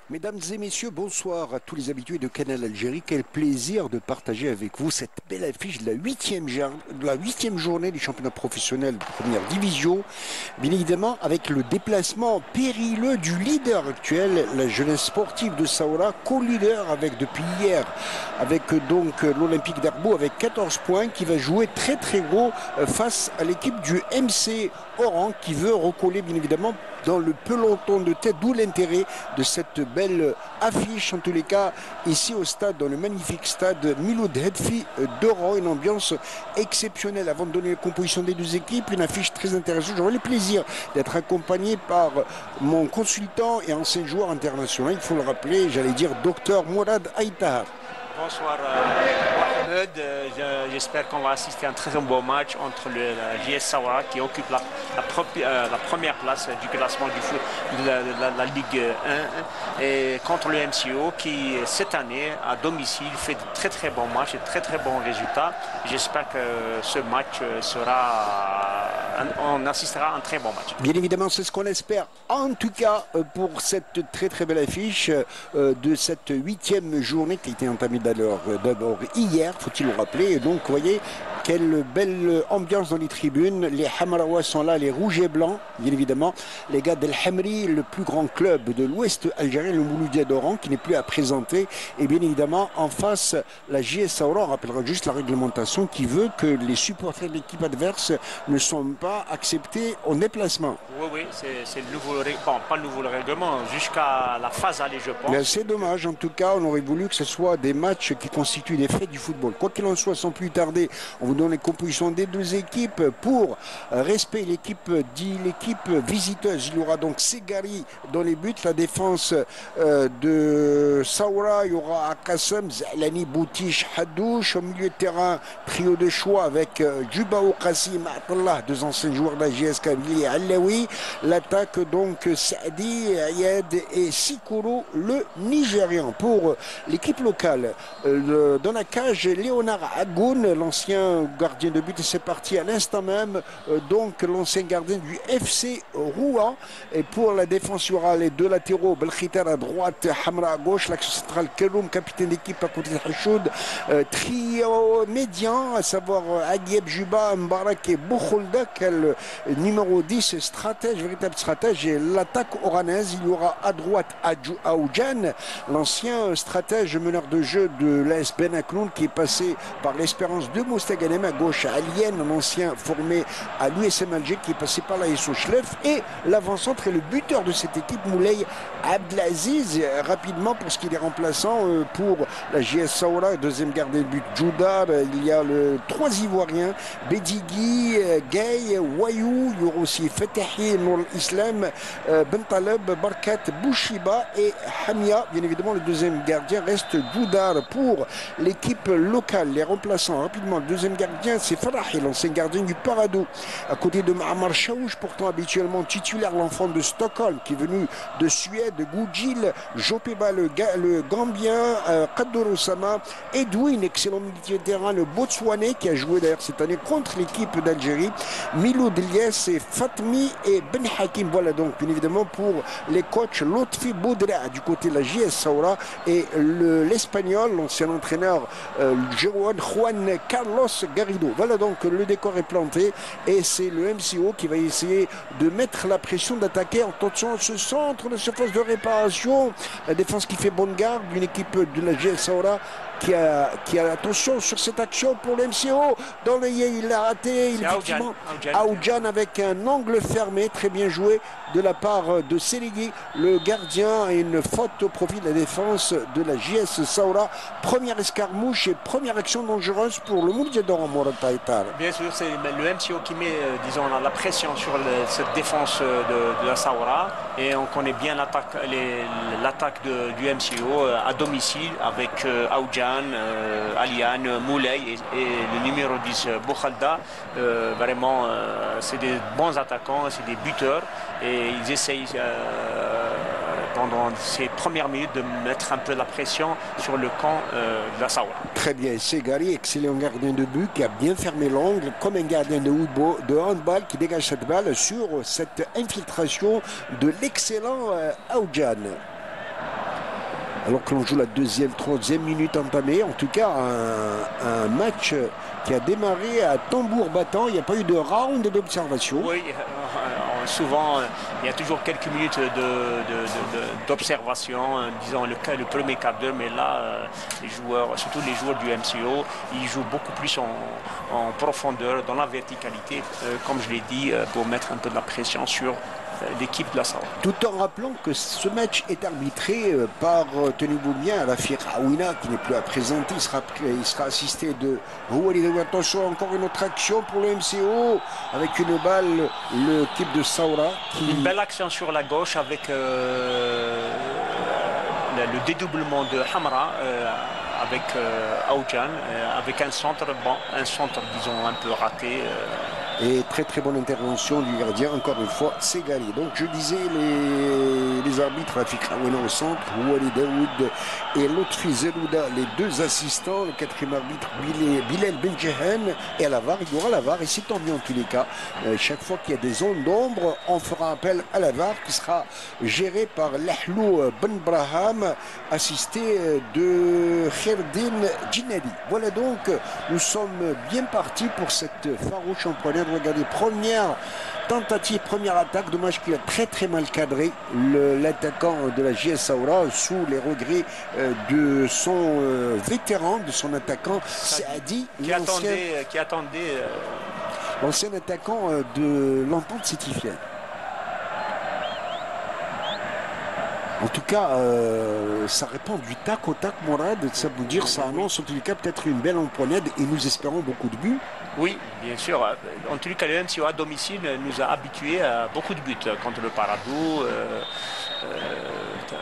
Mesdames et messieurs, bonsoir à tous les habitués de Canal Algérie. Quel plaisir de partager avec vous cette belle affiche de la huitième journée du championnat professionnel de première division. Bien évidemment, avec le déplacement périlleux du leader actuel, la jeunesse sportive de Saoura, co-leader avec depuis hier, avec donc l'Olympique d'Arboux avec 14 points, qui va jouer très très gros face à l'équipe du MC Oran qui veut recoller bien évidemment dans le peloton de tête, d'où l'intérêt de cette belle affiche, en tous les cas, ici au stade, dans le magnifique stade Miloud Hedfi d'Oran, une ambiance exceptionnelle. Avant de donner la composition des deux équipes, une affiche très intéressante. J'aurai le plaisir d'être accompagné par mon consultant et ancien joueur international, il faut le rappeler, j'allais dire Docteur Mourad Aïtahar. Bonsoir Ahmed, j'espère qu'on va assister à un très beau match entre la JS Saoura qui occupe la première place du classement de la Ligue 1 et contre le MCO qui cette année à domicile fait de très bons matchs et très bons résultats. J'espère que ce match on assistera à un très bon match. Bien évidemment, c'est ce qu'on espère. En tout cas, pour cette très belle affiche de cette huitième journée qui a été entamée d'abord hier, faut-il le rappeler. Et donc, vous voyez, quelle belle ambiance dans les tribunes. Les Hamraois sont là, les rouges et blancs, bien évidemment. Les gars d'El Hamri, le plus grand club de l'ouest algérien, le Mouloudia d'Oran, qui n'est plus à présenter. Et bien évidemment, en face, la JS Saoura, on rappellera juste la réglementation qui veut que les supporters de l'équipe adverse ne sont pas acceptés en déplacement. Oui, c'est le nouveau règlement, pas le nouveau règlement, jusqu'à la phase aller, je pense. Mais c'est dommage, en tout cas, on aurait voulu que ce soit des matchs qui constituent des faits du football. Quoi qu'il en soit, sans plus tarder, on vous donne les compositions des deux équipes. Pour respect, l'équipe visiteuse, il y aura donc Segari dans les buts. La défense de Saoura, il y aura Akassem, Zalani, Boutiche, Hadouche. Au milieu de terrain, trio de choix avec Djubaou, Kassim, Atallah, deux anciens joueurs de la JS Kabylie et Alaoui. L'attaque donc Saadi, Ayed et Sikuru, le Nigérian. Pour l'équipe locale, dans la cage, Léonard Agoun, l'ancien gardien de but, et c'est parti à l'instant même, donc l'ancien gardien du FC Rouen. Et pour la défense, il y aura les deux latéraux, Belkhitar à droite, Hamra à gauche, l'axe central Keroum, capitaine d'équipe à côté de Hachoud, trio médian, à savoir Aguieb Juba, Mbarak et Boukhoulda, quel numéro 10, stratège, véritable stratège. Et l'attaque oranaise, il y aura à droite Aoudjan, l'ancien stratège meneur de jeu de l'AS Ben Aknoun, qui est passé par l'Espérance de Mostaganem. À gauche, Alien, un ancien formé à l'USM Alger, qui est passé par la SO Schlef. Et l'avant-centre et le buteur de cette équipe, Moulay Abdelaziz. Rapidement, pour ce qui est remplaçant pour la JS Saoura, deuxième gardien de but Djoudar, il y a le 3 Ivoiriens, Bedigui, Gay, Wayou, il y aura aussi Fetahi, Nour Islam, Bentaleb, Barkat, Bouchiba et Hamia. Bien évidemment, le deuxième gardien reste Djoudar. Pour l'équipe locale, les remplaçants, rapidement, le deuxième gardien, c'est Farahi, l'ancien gardien du Paradou, à côté de Mahamar Chaouch, pourtant habituellement titulaire, l'enfant de Stockholm, qui est venu de Suède, Goudjil, Jopeba, le Gambien, Kador Osama, Edwin, excellent milieu de terrain, le Botswanais, qui a joué d'ailleurs cette année contre l'équipe d'Algérie, Miloud Lies et Fatmi et Ben Hakim. Voilà donc, bien évidemment, pour les coachs, Lotfi Boudra du côté de la JS Saoura et l'Espagnol, l'ancien entraîneur Juan Carlos Garrido. Voilà donc, le décor est planté et c'est le MCO qui va essayer de mettre la pression, d'attaquer en tentant ce centre de surface de réparation. La défense qui fait bonne garde, une équipe de la JS Saoura qui a attention sur cette action pour le MCO. Dans le il a raté, effectivement, Aoudjan avec un angle fermé, très bien joué de la part de Seligui, le gardien, et une faute au profit de la défense de la JS Saoura. Première escarmouche et première action dangereuse pour le Mouloudia d'Oran, Mourad Aïtahar. Bien sûr, c'est le MCO qui met, disons, la pression sur cette défense de la Saoura, et on connaît bien l'attaque du MCO à domicile avec Aoudjan, Aliane, Moulay et le numéro 10 Boukhalda. Vraiment, c'est des bons attaquants, c'est des buteurs, et ils essayent pendant ces premières minutes de mettre un peu la pression sur le camp de la Saoura. Très bien, Segari, excellent gardien de but, qui a bien fermé l'angle comme un gardien de handball, qui dégage cette balle sur cette infiltration de l'excellent Aoudjan. Alors que l'on joue la deuxième, troisième minute entamée. En tout cas, un match qui a démarré à tambour battant. Il n'y a pas eu de round d'observation. Oui, souvent, il y a toujours quelques minutes d'observation, disons le premier quart d'heure, mais là, les joueurs, surtout les joueurs du MCO, ils jouent beaucoup plus en profondeur, dans la verticalité, comme je l'ai dit, pour mettre un peu de la pression sur l'équipe de la Saoura. Tout en rappelant que ce match est arbitré par, tenez-vous bien, Rafir Aouina, qui n'est plus à présenter. Il sera assisté de Roualid. Attention, encore une autre action pour le MCO, avec une balle, l'équipe de Saoura. Une belle action sur la gauche avec le dédoublement de Hamra avec Aoujan, avec un centre, disons, un peu raté. Et très très bonne intervention du gardien, encore une fois, c'est gagné. Donc je disais les arbitres, Rafik Aouina au centre, Ouali Daoud et Lotfi Zelouda, les deux assistants, le quatrième arbitre Bilal Benjehen, et à la VAR, il y aura la VAR, et c'est tant mieux en tous les cas. Chaque fois qu'il y a des zones d'ombre, on fera appel à la VAR qui sera gérée par Lahlou Ben Braham, assisté de Kherdin Djinadi. Voilà donc, nous sommes bien partis pour cette farouche empoignade. Regardez, première tentative, première attaque. Dommage qu'il a très très mal cadré l'attaquant de la JS Saoura sous les regrets de son vétéran, de son attaquant Saadi, qui attendait l'ancien attaquant de l'Entente sétifienne. En tout cas, ça répond du tac au tac, Mourad. Ça veut dire, ça annonce en tout cas peut-être une belle empoignade et nous espérons beaucoup de buts. Oui, bien sûr. En tout cas, le MCO à domicile nous a habitués à beaucoup de buts contre le Paradou.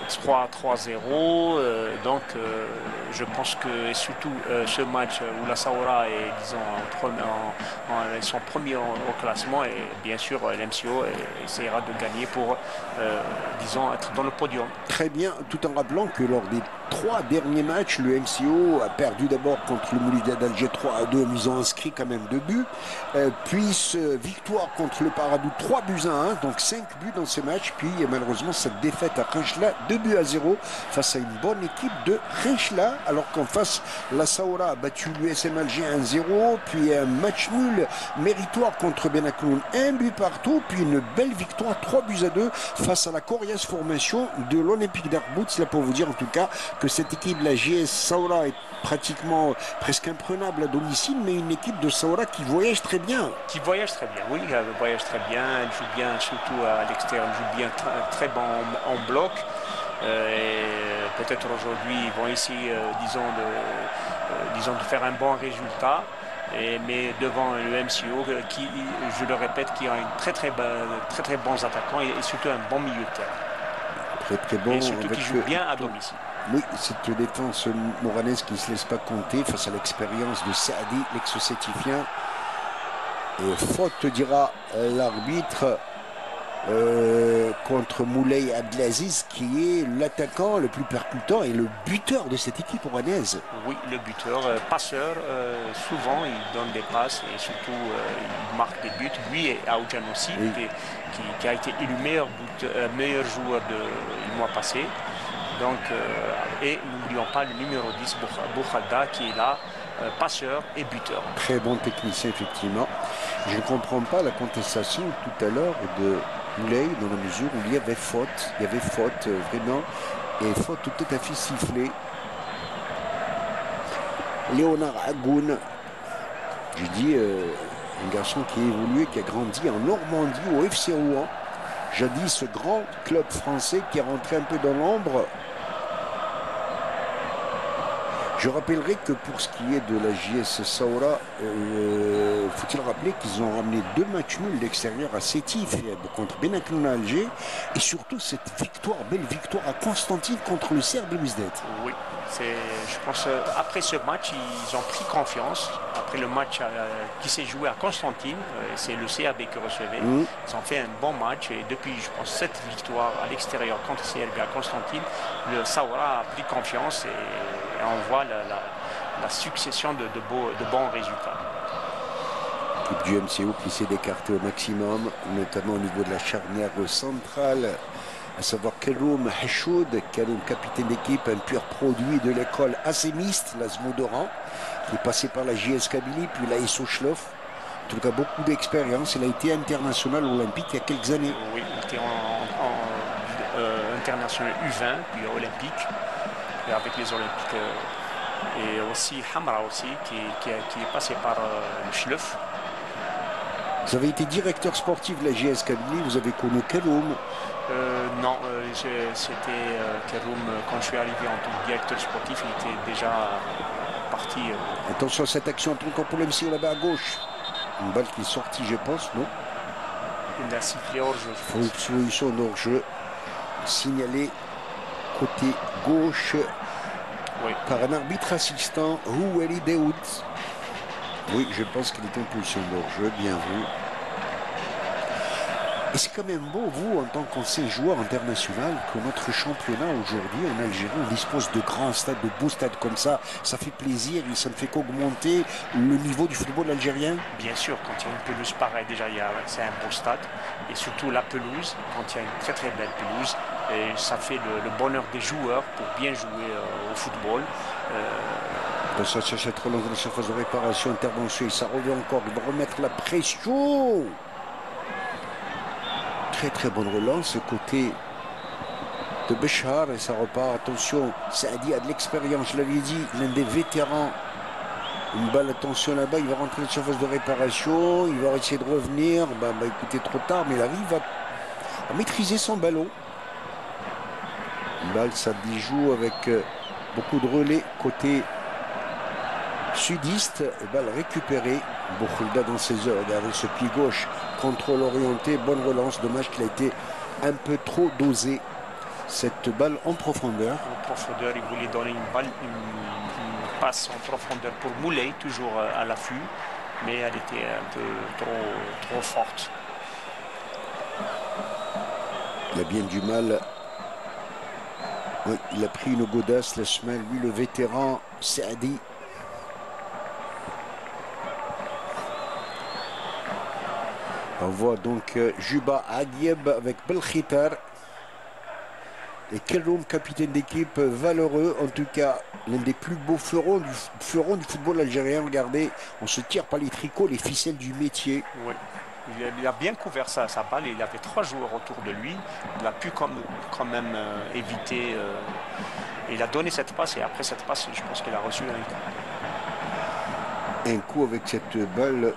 3-0, donc je pense que surtout ce match où la Saoura est, disons, ils sont premiers au classement, et bien sûr l'MCO essaiera de gagner pour, disons, être dans le podium. Très bien, tout en rappelant que lors des 3 derniers matchs, le MCO a perdu d'abord contre le Moulida d'Alger 3-2, mais ils ont inscrit quand même 2 buts, puis victoire contre le Paradou 3-1, donc 5 buts dans ces matchs, puis malheureusement cette défaite à Renchla 2-0 face à une bonne équipe de Renchla, alors qu'en face la Saoura a battu l'USM Alger 1-0, puis un match nul méritoire contre Benakloun, 1 but partout, puis une belle victoire 3-2 face à la coriace formation de l'Olympique d'Arbout. C'est là pour vous dire en tout cas que cette équipe de la JS Saoura est pratiquement presque imprenable à domicile, mais une équipe de Saoura qui voyage très bien. Qui voyage très bien, oui, elle voyage très bien, elle joue bien surtout à l'extérieur, elle joue bien très bon en bloc. Et peut-être aujourd'hui ils vont essayer, disons, de faire un bon résultat. Mais devant le MCO qui, je le répète, qui a très bons attaquants et surtout un bon milieu de terrain. Très bon. Et surtout qui joue bien à domicile. Oui, cette défense mouranaise qui ne se laisse pas compter face à l'expérience de Saadi, l'ex-sétifien. Et faute, dira l'arbitre, contre Moulay Abdelaziz, qui est l'attaquant le plus percutant et le buteur de cette équipe oranaise. Oui, le buteur, passeur, souvent il donne des passes et surtout il marque des buts. Lui et Aoujan aussi, oui, qui a été élu meilleur joueur du mois passé. Donc, et n'oublions pas le numéro 10, Boukhadda, qui est là, passeur et buteur. Très bon technicien, effectivement. Je ne comprends pas la contestation tout à l'heure de Moulay, dans la mesure où il y avait faute. Il y avait faute, vraiment. Et faute tout à fait sifflée. Léonard Agoun, je dis, un garçon qui a évolué, qui a grandi en Normandie, au FC Rouen. Jadis, ce grand club français qui est rentré un peu dans l'ombre. Je rappellerai que pour ce qui est de la JS Saoura, faut-il rappeler qu'ils ont ramené 2 matchs nuls d'extérieur à Sétif contre Benakloun Alger, et surtout cette victoire, belle victoire à Constantine contre le Serbe Belouizdad. Oui, je pense après ce match, ils ont pris confiance. Après le match qui s'est joué à Constantine, c'est le CAB qui recevait. Ils ont fait un bon match, et depuis, je pense, cette victoire à l'extérieur contre le CRB à Constantine, le Saoura a pris confiance et on voit la succession de bons résultats. L'équipe du MCO qui s'est écartée au maximum, notamment au niveau de la charnière centrale, à savoir Keroum Hachoud, Keroum capitaine d'équipe, un pur produit de l'école assémiste, l'Azmodoran, qui est passé par la JS Kabylie, puis la Sochlof. En tout cas, beaucoup d'expérience. Il a été international olympique il y a quelques années. Oui, il était international U20, puis olympique, et avec les Olympiques. Et aussi Hamra aussi, qui est passé par le Schleuf. Vous avez été directeur sportif de la JS Kabylie, vous avez connu Keroum. Non, c'était Keroum, quand je suis arrivé en tant que directeur sportif, il était déjà parti. Attention à cette action, encore pour l'MCO là-bas à gauche. Une balle qui est sortie, je pense, non? Il a sifflé hors-jeu. Solution hors-jeu. Signalé côté gauche par un arbitre assistant, Houeli Daoud. Oui, je pense qu'il était en position d'hors-jeu, bien vu. Et c'est quand même beau, vous, en tant qu'ancien joueur international, que notre championnat aujourd'hui en Algérie, on dispose de grands stades, de beaux stades comme ça. Ça fait plaisir et ça ne fait qu'augmenter le niveau du football algérien. Bien sûr, quand il y a une pelouse pareille, déjà, c'est un beau stade. Et surtout la pelouse, quand il y a une très très belle pelouse, et ça fait le bonheur des joueurs pour bien jouer au football. Ça cette relance de la surface de réparation, intervention, et ça revient encore, il va remettre la pression. Très très bonne relance, côté de Béchar, et ça repart. Attention, Saadi a de l'expérience, je l'avais dit, l'un des vétérans. Une balle, attention là-bas, il va rentrer dans la surface de réparation, il va essayer de revenir. Écoutez, trop tard, mais il arrive à maîtriser son ballon. Une balle, ça joue avec beaucoup de relais côté sudiste. Et balle récupérée. Boukhouda dans ses heures, regardez ce pied gauche, contrôle orienté, bonne relance. Dommage qu'il a été un peu trop dosé, cette balle en profondeur. En profondeur, il voulait donner une balle, une passe en profondeur pour Moulay, toujours à l'affût, mais elle était un peu trop forte. Il a bien du mal. Oui, il a pris une godasse la semaine, lui le vétéran Saadi. On voit donc Juba Aguieb avec Belkhitar et Keroum, capitaine d'équipe, valeureux. En tout cas, l'un des plus beaux fleurons du football algérien. Regardez, on se tire par les tricots, les ficelles du métier. Oui. Il a bien couvert sa balle. Il avait 3 joueurs autour de lui. Il a pu quand même éviter. Il a donné cette passe et après cette passe, je pense qu'il a reçu un coup avec cette balle.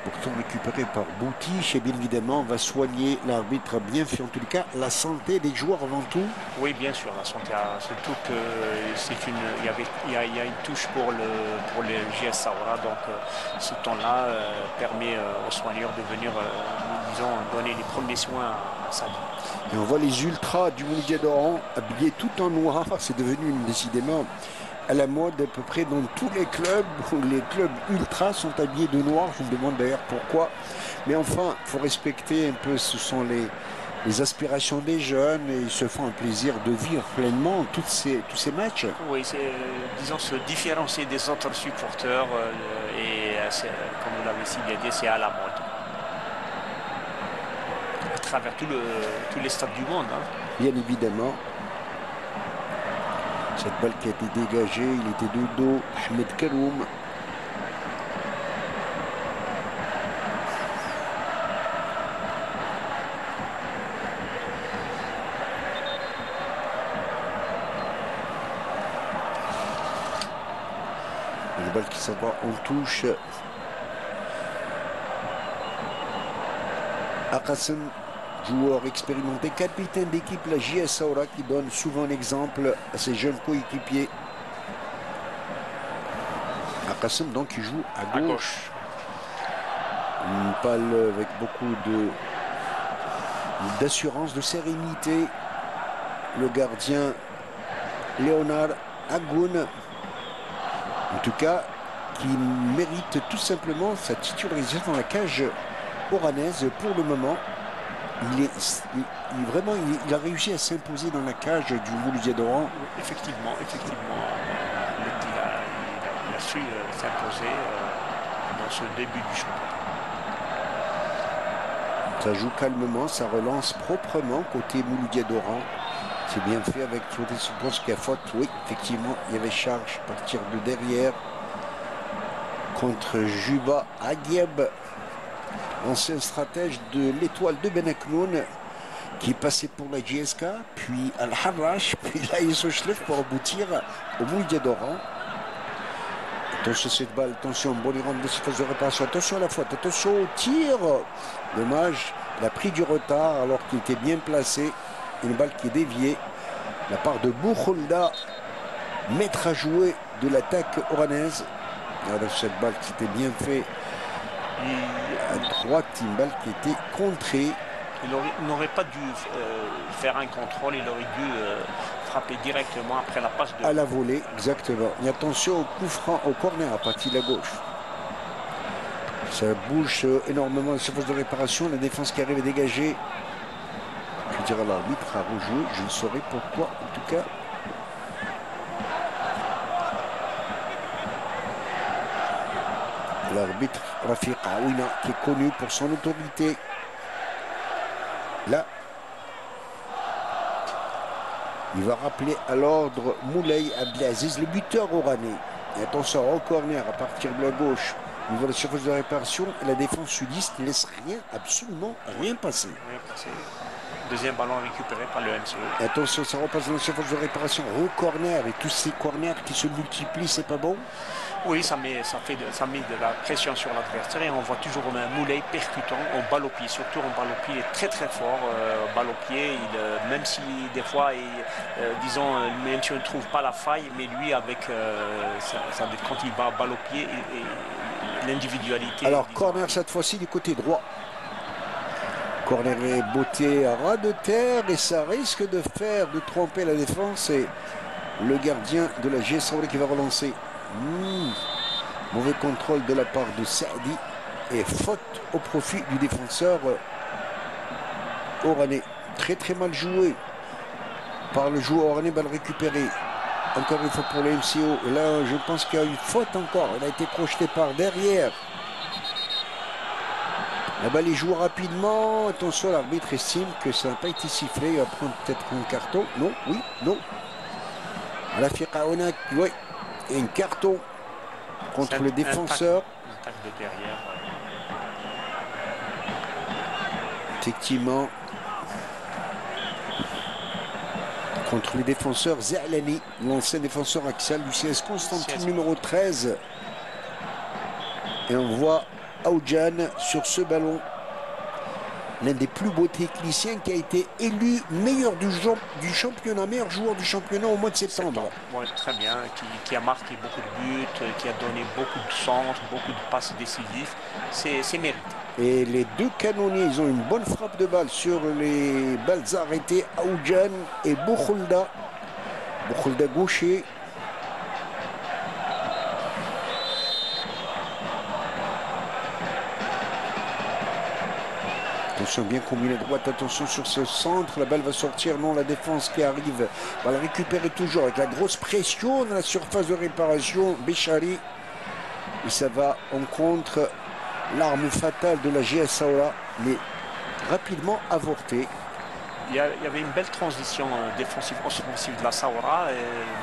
Pourtant récupéré par Bouti, et bien évidemment, on va soigner. L'arbitre a bien fait, en tout cas, la santé des joueurs avant tout. Oui, bien sûr, la santé, surtout qu'il y a une touche pour le JS Saoura, donc ce temps-là permet aux soigneurs de venir, disons, donner les premiers soins à Sadi. Et on voit les ultras du Mouloudia d'Oran habillés tout en noir. C'est devenu décidément à la mode à peu près dans tous les clubs où les clubs ultras sont habillés de noir. Je me demande d'ailleurs pourquoi. Mais enfin, il faut respecter un peu, ce sont les aspirations des jeunes et ils se font un plaisir de vivre pleinement tous ces matchs. Oui, c'est, disons, se différencier des autres supporters et comme vous l'avez si bien dit, c'est à la mode. À travers tous les stades du monde. Hein. Bien évidemment. Cette balle qui a été dégagée, il était de dos, Ahmed Keroum. Une balle qui s'en va en touche. Akassem, joueur expérimenté, capitaine d'équipe, la JS Saoura, qui donne souvent un exemple à ses jeunes coéquipiers. Akassem, donc, qui joue à gauche. Une balle avec beaucoup d'assurance, de sérénité. Le gardien Léonard Agoun, en tout cas, qui mérite tout simplement sa titularisation dans la cage oranaise pour le moment. Il a réussi à s'imposer dans la cage du Mouloudia d'Oran. Effectivement, il a su s'imposer dans ce début du championnat. Ça joue calmement, ça relance proprement côté Mouloudia Doran. C'est bien fait avec Timothée Suppos qui a faute. Oui, effectivement, il y avait charge à partir de derrière contre Juba Aguieb, ancien stratège de l'étoile de Benaknoun, qui est passé pour la JSK, puis Al-Harrach, puis là il se lève pour aboutir au Mouloudia Doran. Attention cette balle, attention, bon il rentre de cette phase de réparation, attention à la faute, attention au tir. Dommage, il a pris du retard alors qu'il était bien placé. Une balle qui est déviée. La part de Bouhoulda, maître à jouer de l'attaque oranaise. Regardez cette balle qui était bien faite à droite, une balle qui était contrée. Il n'aurait pas dû faire un contrôle, il aurait dû frapper directement après la passe de... À la volée, exactement. Et attention au coup franc, au corner à partir de la gauche. Ça bouge énormément la surface de réparation, la défense qui arrive à dégager. Je dirais l'arbitre a rejoué, je ne saurais pourquoi en tout cas. L'arbitre Rafiq Aouina qui est connu pour son autorité. Là, il va rappeler à l'ordre Moulay Abdelaziz, le buteur oranais. Et attention au corner à partir de la gauche. Au niveau de la surface de réparation, la défense sudiste ne laisse rien, absolument rien passer. Deuxième ballon récupéré par le MCO. Attention, ça repasse dans la surface de réparation au corner. Et tous ces corners qui se multiplient, c'est pas bon? Oui, ça met de la pression sur l'adversaire et on voit toujours un Moulay percutant en balle au pied. Surtout en balle au pied, il est très très fort. Balle au pied, même si des fois, disons, le MCO ne trouve pas la faille, mais lui, avec quand il va balle au pied et l'individualité. Alors, disons, corner cette fois-ci du côté droit. Corner est botté à ras de terre et ça risque de tromper la défense et le gardien de la GS qui va relancer. Mauvais contrôle de la part de Saadi et faute au profit du défenseur oranais. Très très mal joué par le joueur oranais, balle récupérée. Encore une fois pour le MCO. Et là, je pense qu'il y a une faute encore. Elle a été projetée par derrière. La balle est jouée rapidement. Attention, l'arbitre estime que ça n'a pas été sifflé. Il va prendre peut-être un carton. Non, oui, non. Rafiq Aouina, oui. Et un carton contre le défenseur. Un tacle de derrière. Effectivement. Contre le défenseur Zalani, l'ancien défenseur axial du CS Constantine numéro 13. Et on voit Aoudjan sur ce ballon. L'un des plus beaux techniciens qui a été élu meilleur du championnat, meilleur joueur du championnat au mois de septembre. Ouais, très bien, qui a marqué beaucoup de buts, qui a donné beaucoup de centres, beaucoup de passes décisives. C'est mérité. Et les deux canonniers, ils ont une bonne frappe de balle sur les balles arrêtées. Aoudjan et Bouhoulda. Bouhoulda gaucher. Attention, bien combiné droite, attention sur ce centre, la balle va sortir, non, la défense qui arrive va la récupérer toujours avec la grosse pression dans la surface de réparation, Béchari, et ça va en contre l'arme fatale de la GS Saoura, mais rapidement avortée. Il y avait une belle transition défensive offensive de la Saoura.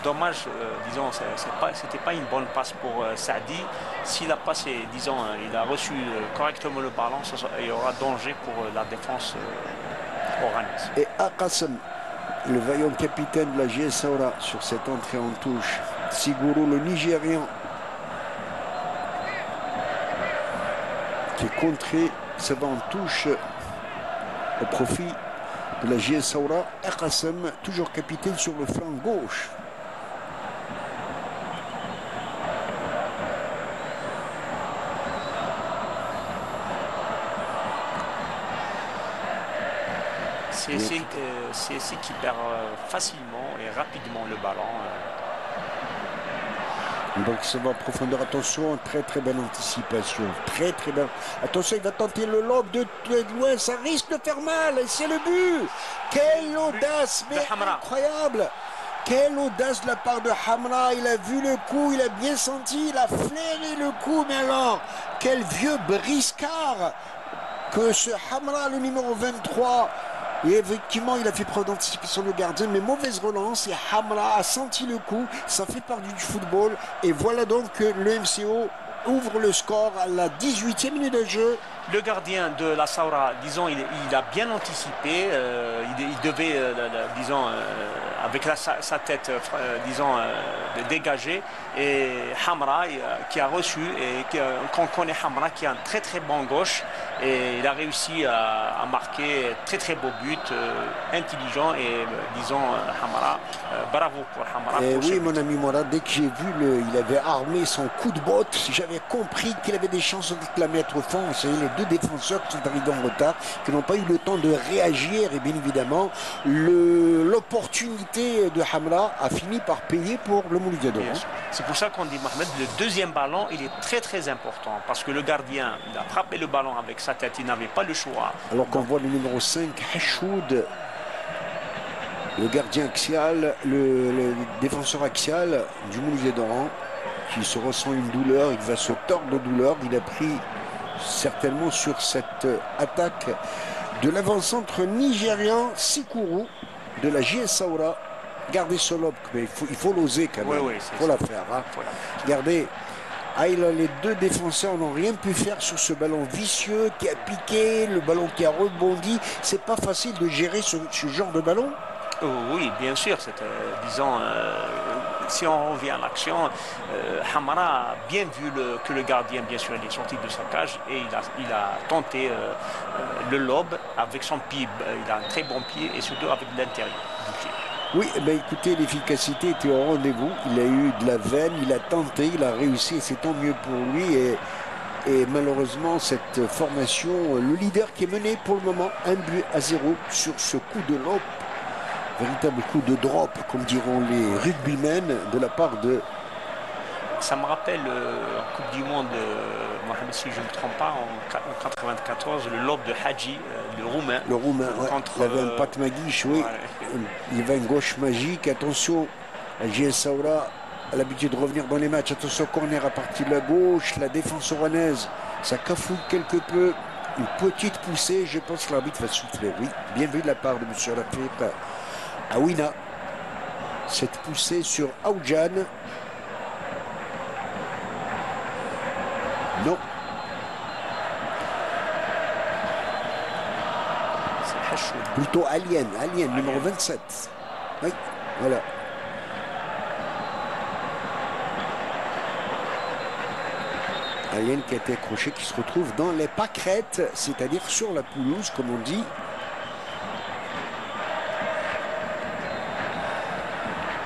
Dommage, disons, c'était pas une bonne passe pour Saadi. S'il a passé, disons, il a reçu correctement le ballon, il y aura danger pour la défense oranaise. Et Akassem, le vaillant capitaine de la GS Saoura sur cette entrée en touche. Siguru, le Nigérian, qui est contré, ça va en touche au profit de la GS Saoura. Akassem, toujours capitaine sur le flanc gauche. CSI qui perd facilement et rapidement le ballon. Donc ça va en profondeur, attention, très très belle anticipation, très très belle. Attention, il va tenter le lob de loin, ça risque de faire mal, et c'est le but. Quelle audace, mais incroyable. Quelle audace de la part de Hamra, il a vu le coup, il a bien senti, il a flairé le coup, mais alors, quel vieux briscard. que ce Hamra, le numéro 23, et effectivement, il a fait preuve d'anticipation le gardien, mais mauvaise relance. Et Hamra a senti le coup. Ça fait partie du football. Et voilà donc que le MCO ouvre le score à la 18e minute de jeu. Le gardien de la Saoura, disons, il a bien anticipé. Il devait, disons, avec sa tête, disons, dégagée. Et Hamra, qui a reçu, et qu'on connaît Hamra, qui a un très très bon gauche. Et il a réussi à marquer très très beau but, intelligent. Et disons, Hamra, bravo pour Hamra. Et oui, mon ami Mourad, dès que j'ai vu, il avait armé son coup de botte, j'avais compris qu'il avait des chances de la mettre au fond. Vous savez, les deux défenseurs qui sont arrivés en retard, qui n'ont pas eu le temps de réagir. Et bien évidemment, l'opportunité de Hamra a fini par payer pour le Mouloudia d'Oran. C'est pour ça qu'on dit, Mohamed, le deuxième ballon, il est très très important. Parce que le gardien, il a frappé le ballon avec sa tête, il n'avait pas le choix. Alors qu'on voit le numéro 5, Hashoud, le gardien axial, le défenseur axial du Mouloudia d'Oran, qui se ressent une douleur, il va se tordre de douleur. Il a pris certainement sur cette attaque de l'avant-centre nigérian Sikuru de la JS Saoura. Gardez ce lob, mais il faut l'oser quand même. Il faut la faire. Hein. Regardez, les deux défenseurs n'ont rien pu faire sur ce ballon vicieux qui a piqué, le ballon qui a rebondi. C'est pas facile de gérer ce genre de ballon. Oui, bien sûr. Disons, si on revient à l'action, Hamra a bien vu que le gardien, bien sûr, il est sorti de sa cage et il a tenté le lob avec son pied. Il a un très bon pied et surtout avec l'intérieur du pied. Oui, écoutez, l'efficacité était au rendez-vous. Il a eu de la veine, il a tenté, il a réussi et c'est tant mieux pour lui. Et malheureusement, cette formation, le leader qui est mené pour le moment, 1-0 sur ce coup de lob. Véritable coup de drop, comme diront les rugbymen, de la part de... Ça me rappelle en Coupe du Monde, Mohamed, si je ne me trompe pas, en 1994, le lob de Hadji, le Roumain. Le Roumain, il avait un patte magique, oui. Ouais. Il avait une gauche magique. Attention, la JS Saoura a l'habitude de revenir dans les matchs. Attention, corner à partir de la gauche. La défense oranaise, ça cafouille quelque peu. Une petite poussée, je pense que l'arbitre va souffler. Oui, bien vu de la part de M. Rafik Awina. Cette poussée sur Aoudjan. Non. C'est Hashoud. Plutôt Alien, numéro 27. Oui, voilà. Alien qui a été accroché, qui se retrouve dans les pâquerettes, c'est-à-dire sur la pelouse, comme on dit.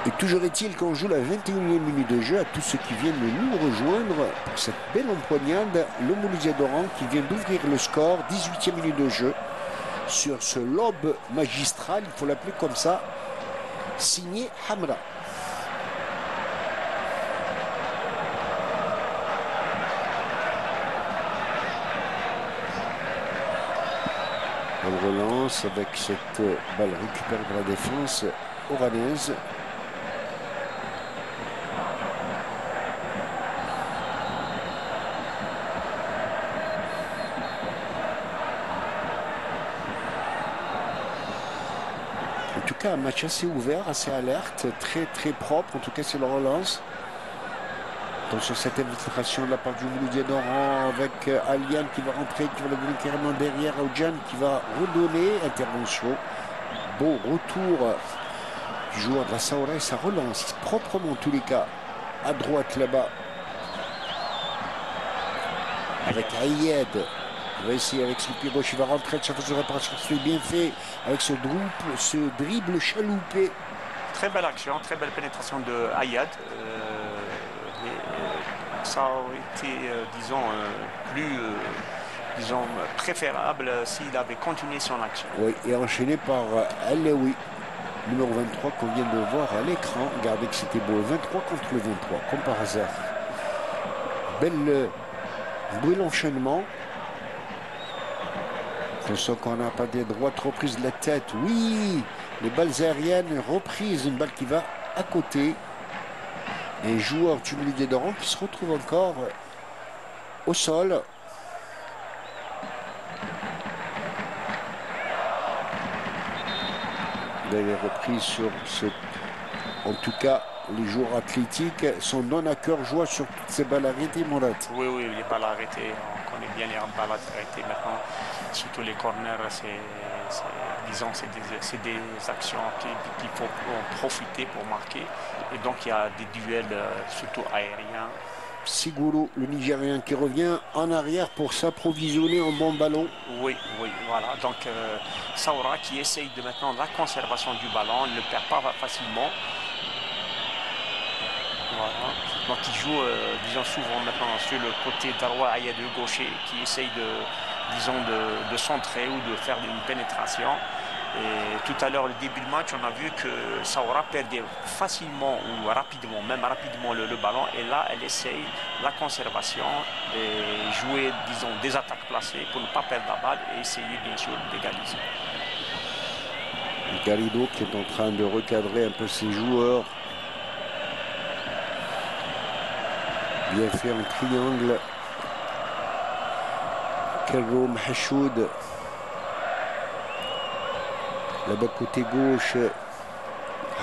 Et toujours est-il qu'on joue la 21e minute de jeu à tous ceux qui viennent nous rejoindre pour cette belle empoignade. Le Mouloudia d'Oran qui vient d'ouvrir le score, 18e minute de jeu, sur ce lob magistral, il faut l'appeler comme ça, signé Hamra. On relance avec cette balle récupérée de la défense oranaise. En tout cas, un match assez ouvert, assez alerte, très très propre. En tout cas, c'est le relance. Attention, cette infiltration de la part du Mouloudia d'Oran avec Alian qui va rentrer, qui va le donner carrément derrière. Aoudjan qui va redonner. Intervention. Beau retour du joueur de la Saoura et ça relance proprement en tous les cas. À droite là-bas. Avec Ayed. Il va essayer avec son pied gauche, il va rentrer de sa phase de réparation, c'est bien fait avec ce dribble chaloupé. Très belle action, très belle pénétration de Ayad. Ça aurait été, disons, plus préférable s'il avait continué son action. Oui, et enchaîné par Alaoui, numéro 23 qu'on vient de voir à l'écran. Regardez que c'était beau, 23 contre le 23, comme par hasard. Bel enchaînement. Attention qu'on n'a pas des droites reprises de la tête. Oui, les balles aériennes reprises. Une balle qui va à côté. Et joueur du Mouloudia d'Oran qui se retrouve encore au sol. Les reprises sur ce... En tout cas, les joueurs athlétiques sont non à cœur joie sur toutes ces balles arrêtées, Mourad. Oui, oui, les balles arrêtées, on connaît bien les balles arrêtées maintenant. Surtout les corners, disons, c'est des actions qu'il faut profiter pour marquer. Et donc, il y a des duels, surtout aériens. Siguru, le Nigérien, qui revient en arrière pour s'approvisionner en bon ballon. Oui, oui, voilà. Donc, Saoura qui essaye de maintenant la conservation du ballon, ne le perd pas facilement. Voilà. Donc il joue, disons, souvent maintenant sur le côté d'Arwa Ayadou gaucher qui essaye disons, de centrer ou de faire une pénétration. Et tout à l'heure, le début du match, on a vu que Saoura perdait facilement ou rapidement, même rapidement le ballon. Et là, elle essaye la conservation et jouer, disons, des attaques placées pour ne pas perdre la balle et essayer, bien sûr, d'égaliser. Garrido qui est en train de recadrer un peu ses joueurs. Bien fait en triangle. Kelroum Hachoud. Là-bas côté gauche,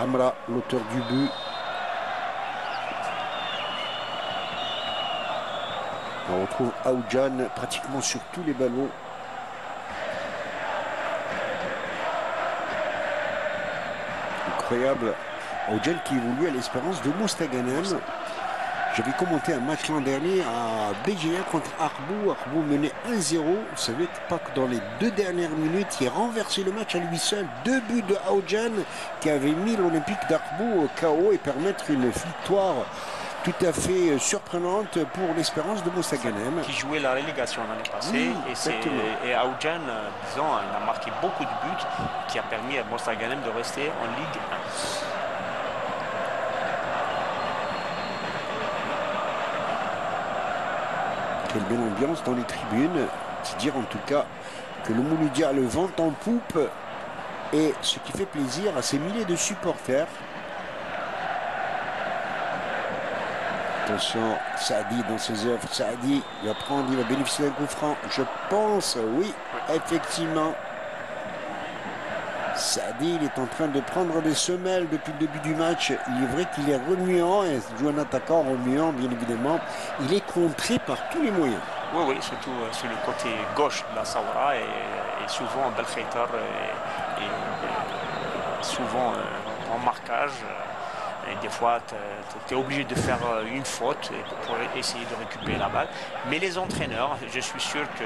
Hamra, l'auteur du but. On retrouve Aoudjan pratiquement sur tous les ballons. Incroyable. Aoudjan qui évolue à l'Espérance de Mostaganem. J'avais commenté un match l'an dernier à BGA contre Arbou. Arbou menait 1-0. Vous savez pas que dans les 2 dernières minutes, il a renversé le match à lui seul. 2 buts de Aoudjan qui avait mis l'Olympique d'Arbou au KO et permettre une victoire tout à fait surprenante pour l'Espérance de Mostaganem. Qui jouait la relégation l'année passée. Oui, et Aoudjan, disons, il a marqué beaucoup de buts qui a permis à Mostaganem de rester en Ligue 1. Quelle belle ambiance dans les tribunes. C'est dire en tout cas que le Mouloudia le vent en poupe. Et ce qui fait plaisir à ces milliers de supporters. Attention, Saadi dans ses œuvres. Saadi, il va prendre, il va bénéficier d'un coup franc. Je pense, oui, effectivement. Saadi, il est en train de prendre des semelles depuis le début du match. Il est vrai qu'il est remuant, et joue un attaquant remuant, bien évidemment. Il est contré par tous les moyens. Oui, oui, surtout sur le côté gauche de la Saoura et souvent Belkhaitar et souvent en marquage. Et des fois, tu es obligé de faire une faute pour essayer de récupérer la balle. Mais les entraîneurs, je suis sûr que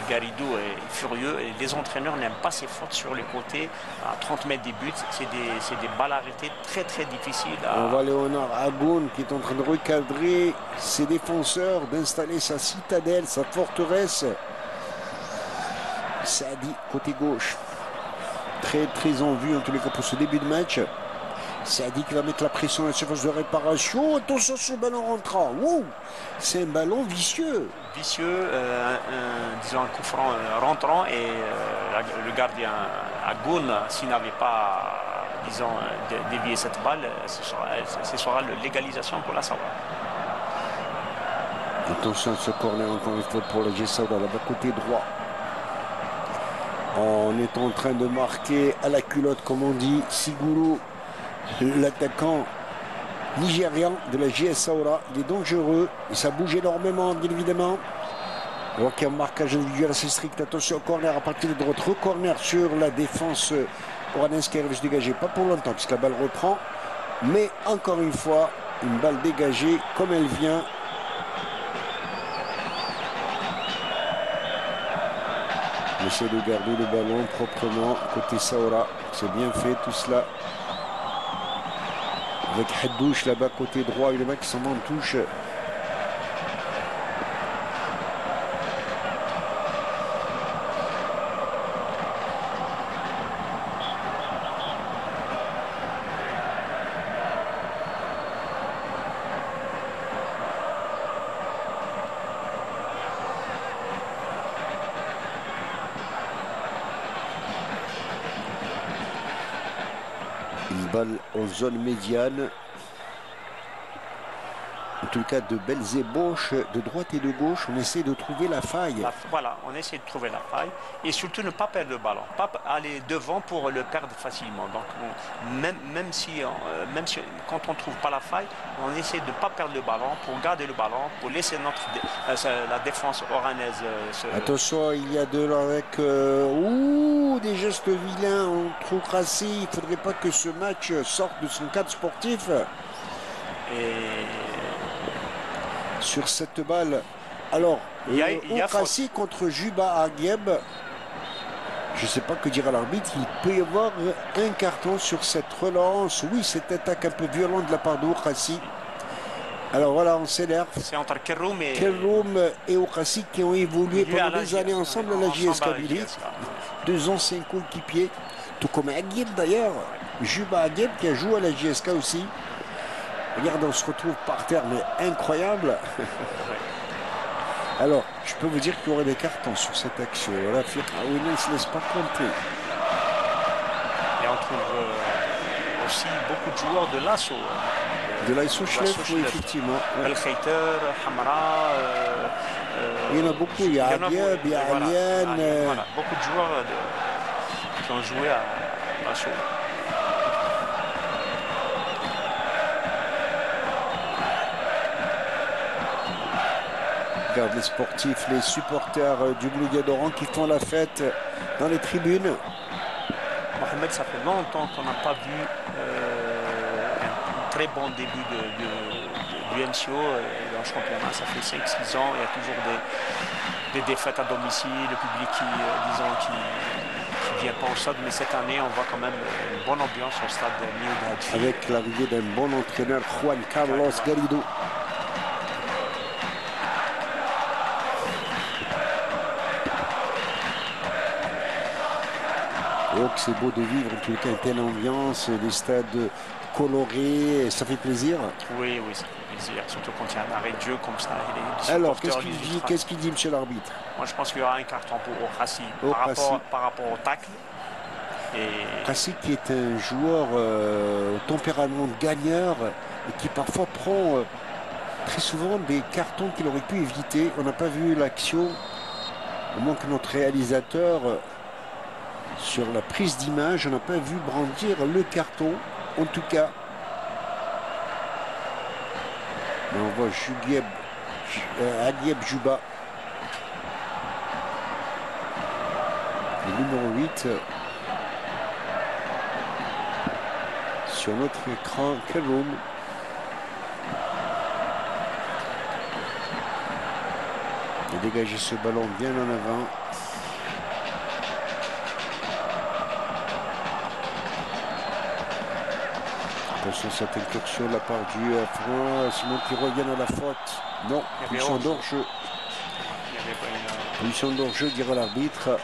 Garrido est furieux. Et les entraîneurs n'aiment pas ces fautes sur les côtés. À 30 mètres des buts, c'est des balles arrêtées très très difficiles. On voit Léonard Agoun qui est en train de recadrer ses défenseurs, d'installer sa citadelle, sa forteresse. Saadi, côté gauche. Très très en vue en tous les cas pour ce début de match. Saadi qui va mettre la pression à la surface de réparation. Attention sur le ballon rentrant. Wow, c'est un ballon vicieux. Vicieux, disons un coup franc rentrant et le gardien Agoun, s'il n'avait pas, disons, dévié cette balle, ce sera l'égalisation pour la Saoura. Attention à ce corner encore une fois pour la Saoura, là-bas côté droit. On est en train de marquer à la culotte, comme on dit, Siguru. L'attaquant nigérian de la JS Saoura, il est dangereux et ça bouge énormément, bien évidemment. Alors qu'il y a un marquage individuel assez strict. Attention au corner à partir de droite, re-corner sur la défense oranaise qui arrive à se dégager, pas pour longtemps puisque la balle reprend, mais encore une fois, une balle dégagée comme elle vient. On essaie de garder le ballon proprement côté Saoura, c'est bien fait tout cela. Avec Haddouche là-bas côté droit, le mec qui s'en va en touche. Une balle en zone médiane. En tout cas, de belles ébauches de droite et de gauche, on essaie de trouver la faille. Voilà, on essaie de trouver la faille et surtout ne pas perdre le ballon, pas aller devant pour le perdre facilement. Donc même si quand on ne trouve pas la faille, on essaie de ne pas perdre le ballon pour garder le ballon, pour laisser la défense oranaise Attention, il y a de là avec des gestes vilains entre Okrasi. Il ne faudrait pas que ce match sorte de son cadre sportif. Et sur cette balle. Alors, Okrasi contre Juba Agueb. Je ne sais pas que dire à l'arbitre. Il peut y avoir un carton sur cette relance. Oui, cette attaque un peu violente de la part d'Okrasi. Alors voilà, on s'énerve. C'est entre Keroum et Okrasi qui ont évolué pendant des années ensemble à la JS Kabylie. 2 anciens coéquipiers. Tout comme Agueb d'ailleurs. Juba Agueb qui a joué à la JSK aussi. Regarde, on se retrouve par terre, mais incroyable. Alors, je peux vous dire qu'il y aurait des cartons sur cette action. La Firqaoui ne se laisse pas compter. Et on trouve aussi beaucoup de joueurs de l'assaut. De l'assaut Chlef, oui, effectivement. El Khaiter, Hamra. Il y en a beaucoup. Il y a Agueb, il y a Alien. Voilà, beaucoup de joueurs qui ont joué à l'assaut. Regarde les sportifs, les supporters du Blue d'Oran qui font la fête dans les tribunes. Mohamed, ça fait longtemps qu'on n'a pas vu un très bon début du MCO dans le championnat. Ça fait 5-6 ans, il y a toujours des défaites à domicile, le public qui vient pas au stade. Mais cette année, on voit quand même une bonne ambiance au stade de Hadfi. Avec l'arrivée d'un bon entraîneur, Juan Carlos Garrido. Oh, c'est beau de vivre en tout cas une telle ambiance, des stades colorés, ça fait plaisir. Oui, ça fait plaisir, surtout quand il y a un arrêt de jeu comme ça. Alors, qu'est-ce qu'il dit, monsieur l'arbitre? Moi, je pense qu'il y aura un carton pour Okrasi par rapport au tacle. Okrasi qui est un joueur au tempérament de gagneur et qui parfois prend très souvent des cartons qu'il aurait pu éviter. On n'a pas vu l'action, au moins que notre réalisateur... sur la prise d'image, on n'a pas vu brandir le carton, en tout cas. Mais on voit Agueb Juba, le numéro 8, sur notre écran, Keroum. Il a dégagé ce ballon bien en avant. Attention, cette incursion de la part du Afro. Simon qui revient à la faute. Non, punition d'hors-jeu. Punition d'hors-jeu, dira l'arbitre.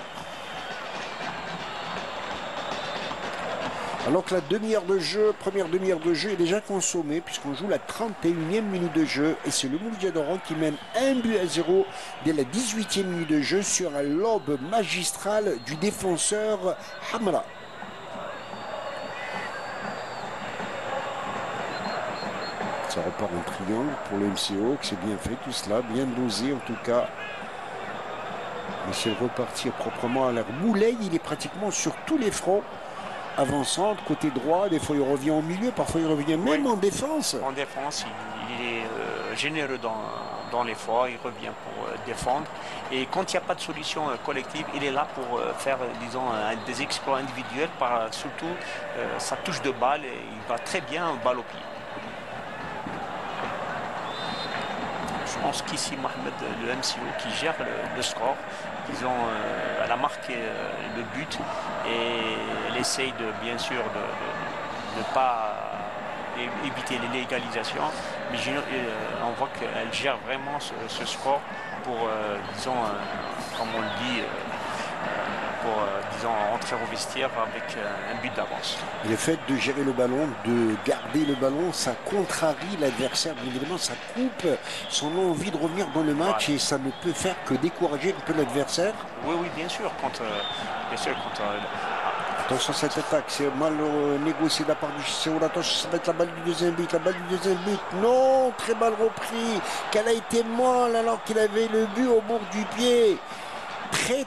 Alors que la demi-heure de jeu, première demi-heure de jeu est déjà consommée puisqu'on joue la 31e minute de jeu et c'est le Mouloudia d'Oran qui mène 1-0 dès la 18e minute de jeu sur un lobe magistral du défenseur Hamra. Ça repart en triangle pour le MCO, que c'est bien fait tout cela, bien dosé en tout cas. Mais c'est repartir proprement à l'air. Moulay, il est pratiquement sur tous les fronts. Avançant, côté droit, des fois il revient au milieu, parfois il revient même en défense. En défense, il est généreux dans l'effort, il revient pour défendre. Et quand il n'y a pas de solution collective, il est là pour faire, disons, des exploits individuels, surtout sa touche de balle, et il va très bien balle au pied. Je pense qu'ici, Mohamed, le MCO qui gère le score, disons, elle a marqué le but et elle essaye bien sûr de ne pas éviter l'égalisation, mais on voit qu'elle gère vraiment ce score pour, disons, comme on le dit, pour, disons, rentrer au vestiaire avec un but d'avance. Le fait de gérer le ballon, de garder le ballon, ça contrarie l'adversaire. Évidemment, ça coupe son envie de revenir dans le match et ça ne peut faire que décourager un peu l'adversaire. Oui, bien sûr. Quand Attention à cette attaque, c'est mal négocié de la part du Chisséoula. Attention, ça va être la balle du deuxième but. La balle du deuxième but, non, très mal repris. Qu'elle a été molle alors qu'il avait le but au bout du pied.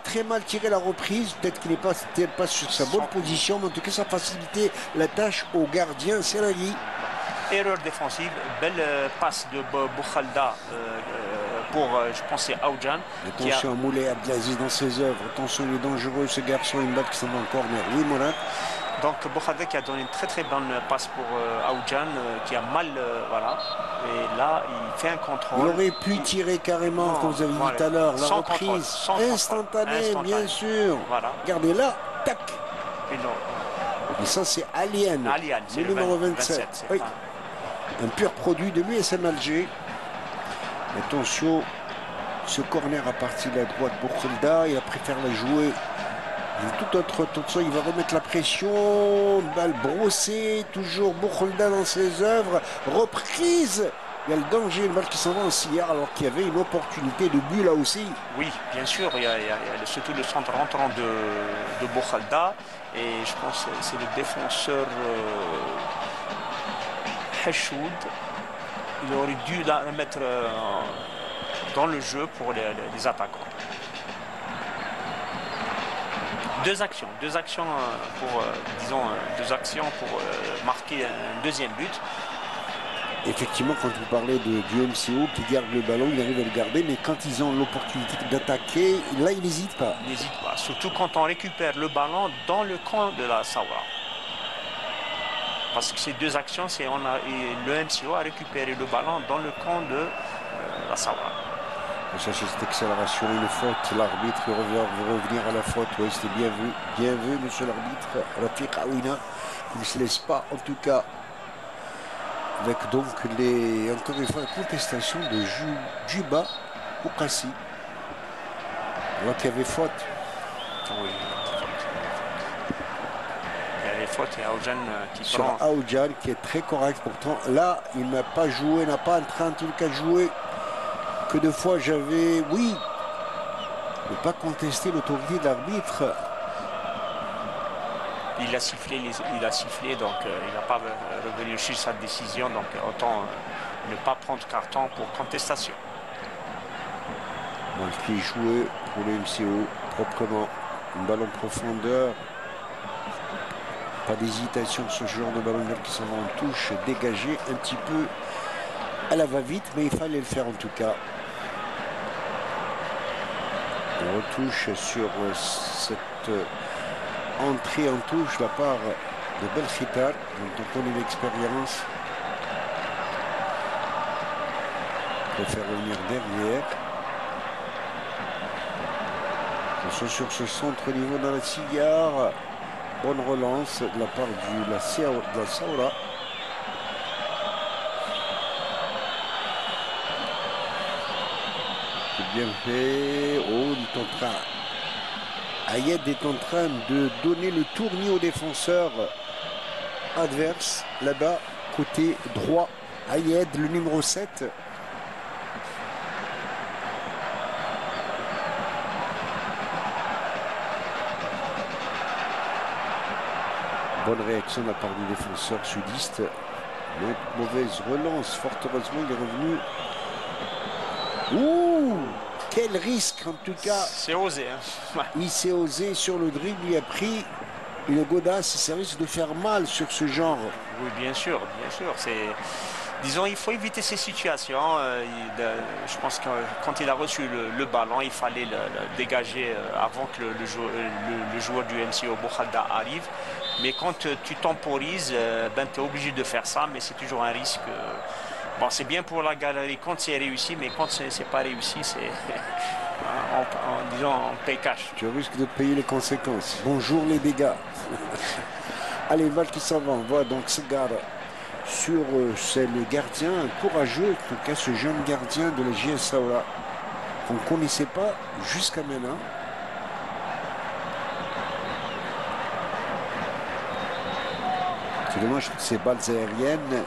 Très mal tiré la reprise. Peut-être qu'il n'est pas sur sa bonne position, mais en tout cas, ça a facilité la tâche au gardien Seragi. Erreur défensive, belle passe de Bouchalda pour, je pense, c'est Aoujan. Attention à Moulay Abdelaziz dans ses œuvres. Attention, il est dangereux ce garçon. Une balle qui s'en va encore. Mais oui, Moulin. Donc Bouchalda qui a donné une très bonne passe pour Aoujan, qui a mal, voilà. Et là, il fait un contrôle. Il aurait pu tirer carrément, comme vous avez dit tout à l'heure, la reprise instantanée, bien sûr. Voilà. Regardez là, tac. Et ça, c'est Alien, le numéro 27. Oui. Un pur produit de l'USM Alger. Attention, ce corner à partir de la droite pour Kholda, il a préféré la jouer. Tout autre, attention, il va remettre la pression, balle brossée, toujours Boukholda dans ses œuvres, reprise. Il y a le danger, une balle qui s'en va en cillard alors qu'il y avait une opportunité de but là aussi. Oui, bien sûr, il y a surtout le centre rentrant de Boukhalda et je pense que c'est le défenseur Hachoud. Il aurait dû la remettre dans le jeu pour les attaquants. Deux actions pour, marquer un deuxième but. Effectivement, quand vous parlez du MCO qui garde le ballon, il arrive à le garder, mais quand ils ont l'opportunité d'attaquer, là, il n'hésite pas. Il n'hésite pas, surtout quand on récupère le ballon dans le camp de la Sawara. Parce que ces deux actions, le MCO a récupéré le ballon dans le camp de la Sawara. Ça, c'est cette accélération, une faute, l'arbitre veut revenir à la faute. Oui, c'était bien vu, monsieur l'arbitre, Rafiq Aouina, qui ne se laisse pas, en tout cas, avec donc encore une fois la contestation de Djuba Oukassi. Alors qu'il y avait faute. Oui. Il y avait faute et Aoujan qui sur Aoujan qui est très correct. Pourtant, là, il n'a pas joué, n'a pas en train en tout cas de jouer. Que de fois j'avais, oui, ne pas contester l'autorité de l'arbitre. Il a sifflé, donc il n'a pas revenu sur sa décision, donc autant ne pas prendre carton pour contestation. Donc qui est joué pour le MCO proprement, une balle en profondeur. Pas d'hésitation sur ce genre de ballon qui s'en va en touche, dégagé un petit peu à la va-vite, mais il fallait le faire en tout cas. On retouche sur cette entrée en touche de la part de Belkhitar, dont on connaît l'expérience. Il préfère revenir derrière. Attention sur ce centre niveau dans la cigare. Bonne relance de la part de la Sawara. Bien fait. Oh, il est en train. Ayed est en train de donner le tournis au défenseur adverse. Là-bas, côté droit. Ayed, le numéro 7. Bonne réaction de la part du défenseur sudiste. Donc, mauvaise relance. Fort heureusement, il est revenu. Ouh, quel risque en tout cas. C'est osé. Hein. Il s'est osé sur le dribble, il a pris une godasse. Ça risque de faire mal sur ce genre. Oui, bien sûr. Disons, il faut éviter ces situations. Je pense que quand il a reçu le ballon, il fallait le dégager avant que le joueur du MCO Boukhalda arrive. Mais quand tu temporises, tu es obligé de faire ça, mais c'est toujours un risque. Bon, c'est bien pour la galerie quand c'est réussi, mais quand c'est pas réussi, c'est on paye cash. Tu risques de payer les conséquences. Bonjour les dégâts. Allez, balle qui s'en va. On voit donc Segar sur c'est le gardien courageux, en tout cas ce jeune gardien de la JS Sawara qu'on ne connaissait pas jusqu'à maintenant. C'est dommage que ces balles aériennes.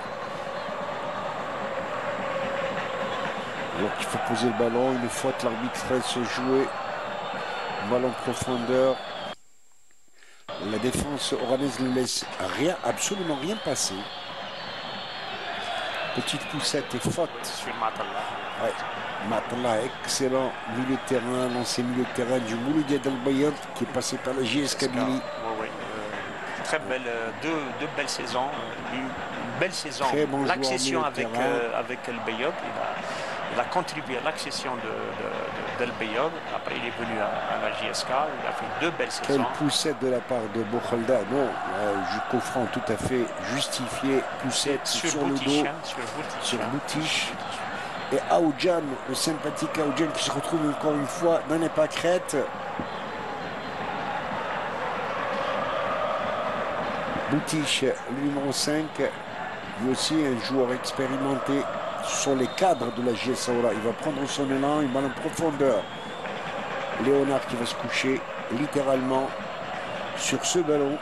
Alors qu'il faut poser le ballon, une fois que l'arbitre se jouer, ballon profondeur. La défense oranaise ne laisse rien, absolument rien passer. Petite poussette et faute. Sur Matallah. Ouais. Matallah, excellent milieu de terrain, l'ancien milieu de terrain du Mouloudia Al Bayad qui est passé par la JS Kabylie. Oui, très belle, deux belles saisons. Une belle saison. Bon l'accession avec El Bayad. Il a contribué à l'accession d'El Bayad. Après, il est venu à la JSK. Il a fait 2 belles saisons. Quelle poussette de la part de Bokhalda. Non, Jukofran tout à fait justifié. Poussette sur le dos. Sur Boutiche. Et Aoudjan, le sympathique Aoudjan qui se retrouve encore une fois dans les pâquerettes. Boutiche, le numéro 5, lui aussi un joueur expérimenté. Ce sont les cadres de la JS Saoura. Il va prendre son élan, il va en profondeur. Léonard qui va se coucher littéralement sur ce ballon.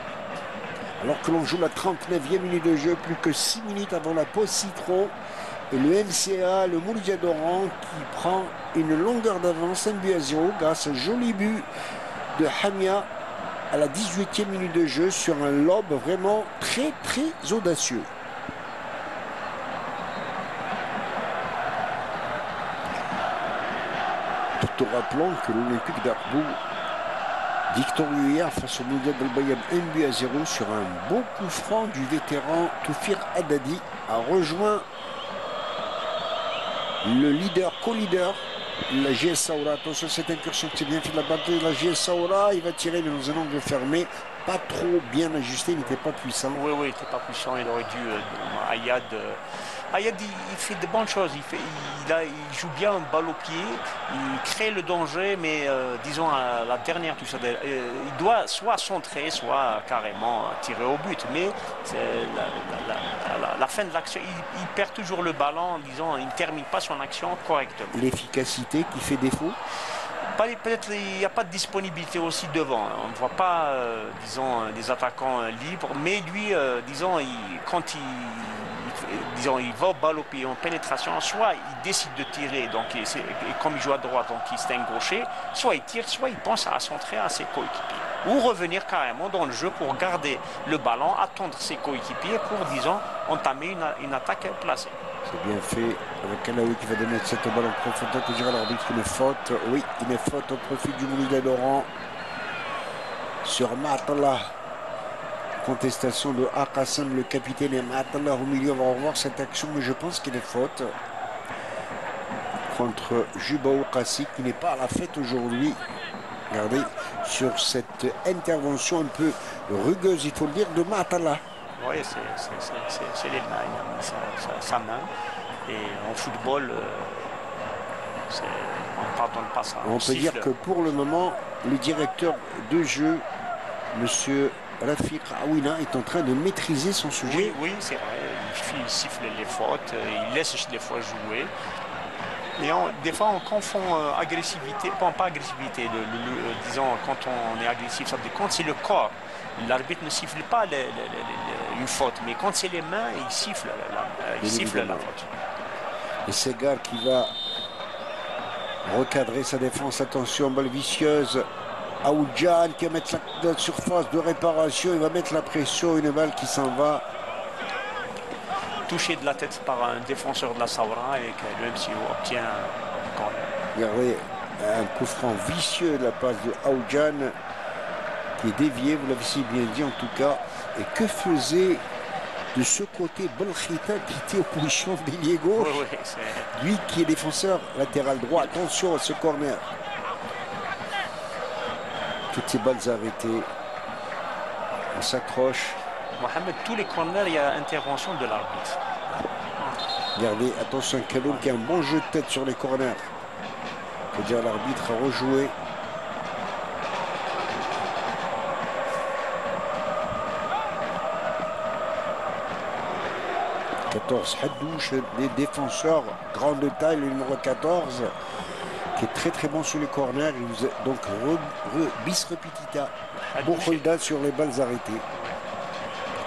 Alors que l'on joue la 39e minute de jeu, plus que 6 minutes avant la pause citron. Et le MCA, le Mouloudia d'Oran, qui prend une longueur d'avance, 1-0, grâce à un joli but de Hamia à la 18e minute de jeu sur un lob vraiment très très audacieux. Tout en rappelant que l'Olympique d'Arbour, victorieux hier face au Mouloudia d'Al Bayad 1-0 sur un beau coup franc du vétéran Toufir Haddadi, a rejoint le leader, co-leader, la JS Saoura. Attention, cette incursion qui s'est bien fait de la balle de la JS Saoura. Il va tirer dans un angle fermé. Pas trop bien ajusté, il n'était pas puissant. Oui, il n'était pas puissant. Il aurait dû. Ayad, il fait de bonnes choses. Il joue bien balle au pied. Il crée le danger, mais disons à la dernière touche, il doit soit centrer, soit carrément tirer au but. Mais la fin de l'action, il perd toujours le ballon. Disons, il ne termine pas son action correctement. L'efficacité qui fait défaut. Peut-être il n'y a pas de disponibilité aussi devant. On ne voit pas, disons, des attaquants libres. Mais lui, disons, quand il va au balle au pied en pénétration, soit il décide de tirer, donc et comme il joue à droite, donc il s'est gaucher, soit il tire, soit il pense à centrer à ses coéquipiers. Ou revenir carrément dans le jeu pour garder le ballon, attendre ses coéquipiers pour, disons, entamer une attaque placée. C'est bien fait avec Kalaoui qui va donner cette balle en profondeur. Que dira l'arbitre, une faute. Oui, une faute au profit du Mouloudia d'Oran sur Matallah. Contestation de Akassam, le capitaine, et Matallah au milieu. On va revoir cette action, mais je pense qu'il est faute contre Jubaou Kassi qui n'est pas à la fête aujourd'hui. Regardez sur cette intervention un peu rugueuse, il faut le dire, de Matallah. Oui, c'est les mains, il a mis sa main. Et en football, on ne pardonne pas ça. On peut dire que pour le moment, le directeur de jeu, M. Rafiq Aouina, est en train de maîtriser son sujet. Oui, c'est vrai. Il siffle les fautes, il laisse les fois jouer. Et des fois, on confond agressivité, pas agressivité, disons, quand on est agressif, ça veut dire quand c'est le corps. L'arbitre ne siffle pas une faute, mais quand c'est les mains, il siffle la faute. Et Segar qui va recadrer sa défense. Attention, balle vicieuse. Aoudjan qui va mettre la surface de réparation. Il va mettre la pression. Une balle qui s'en va. Touché de la tête par un défenseur de la Saoura et que le MCO obtient un corner. Regardez, un coup franc vicieux de la passe de Aoudjan qui est dévié, vous l'avez si bien dit en tout cas. Et que faisait de ce côté Bolkhita qui était en position d'ailier gauche, lui qui est défenseur latéral droit. Attention à ce corner. Toutes ces balles arrêtées. On s'accroche. Mohamed, tous les corners, il y a intervention de l'arbitre. Regardez, attention, Kaloum qui a un bon jeu de tête sur les corners. Faut dire l'arbitre a rejoué. Haddouche, les défenseurs grande taille, le numéro 14, qui est très bon sur les corners. Donc bis repetita, Bokhalda sur les balles arrêtées.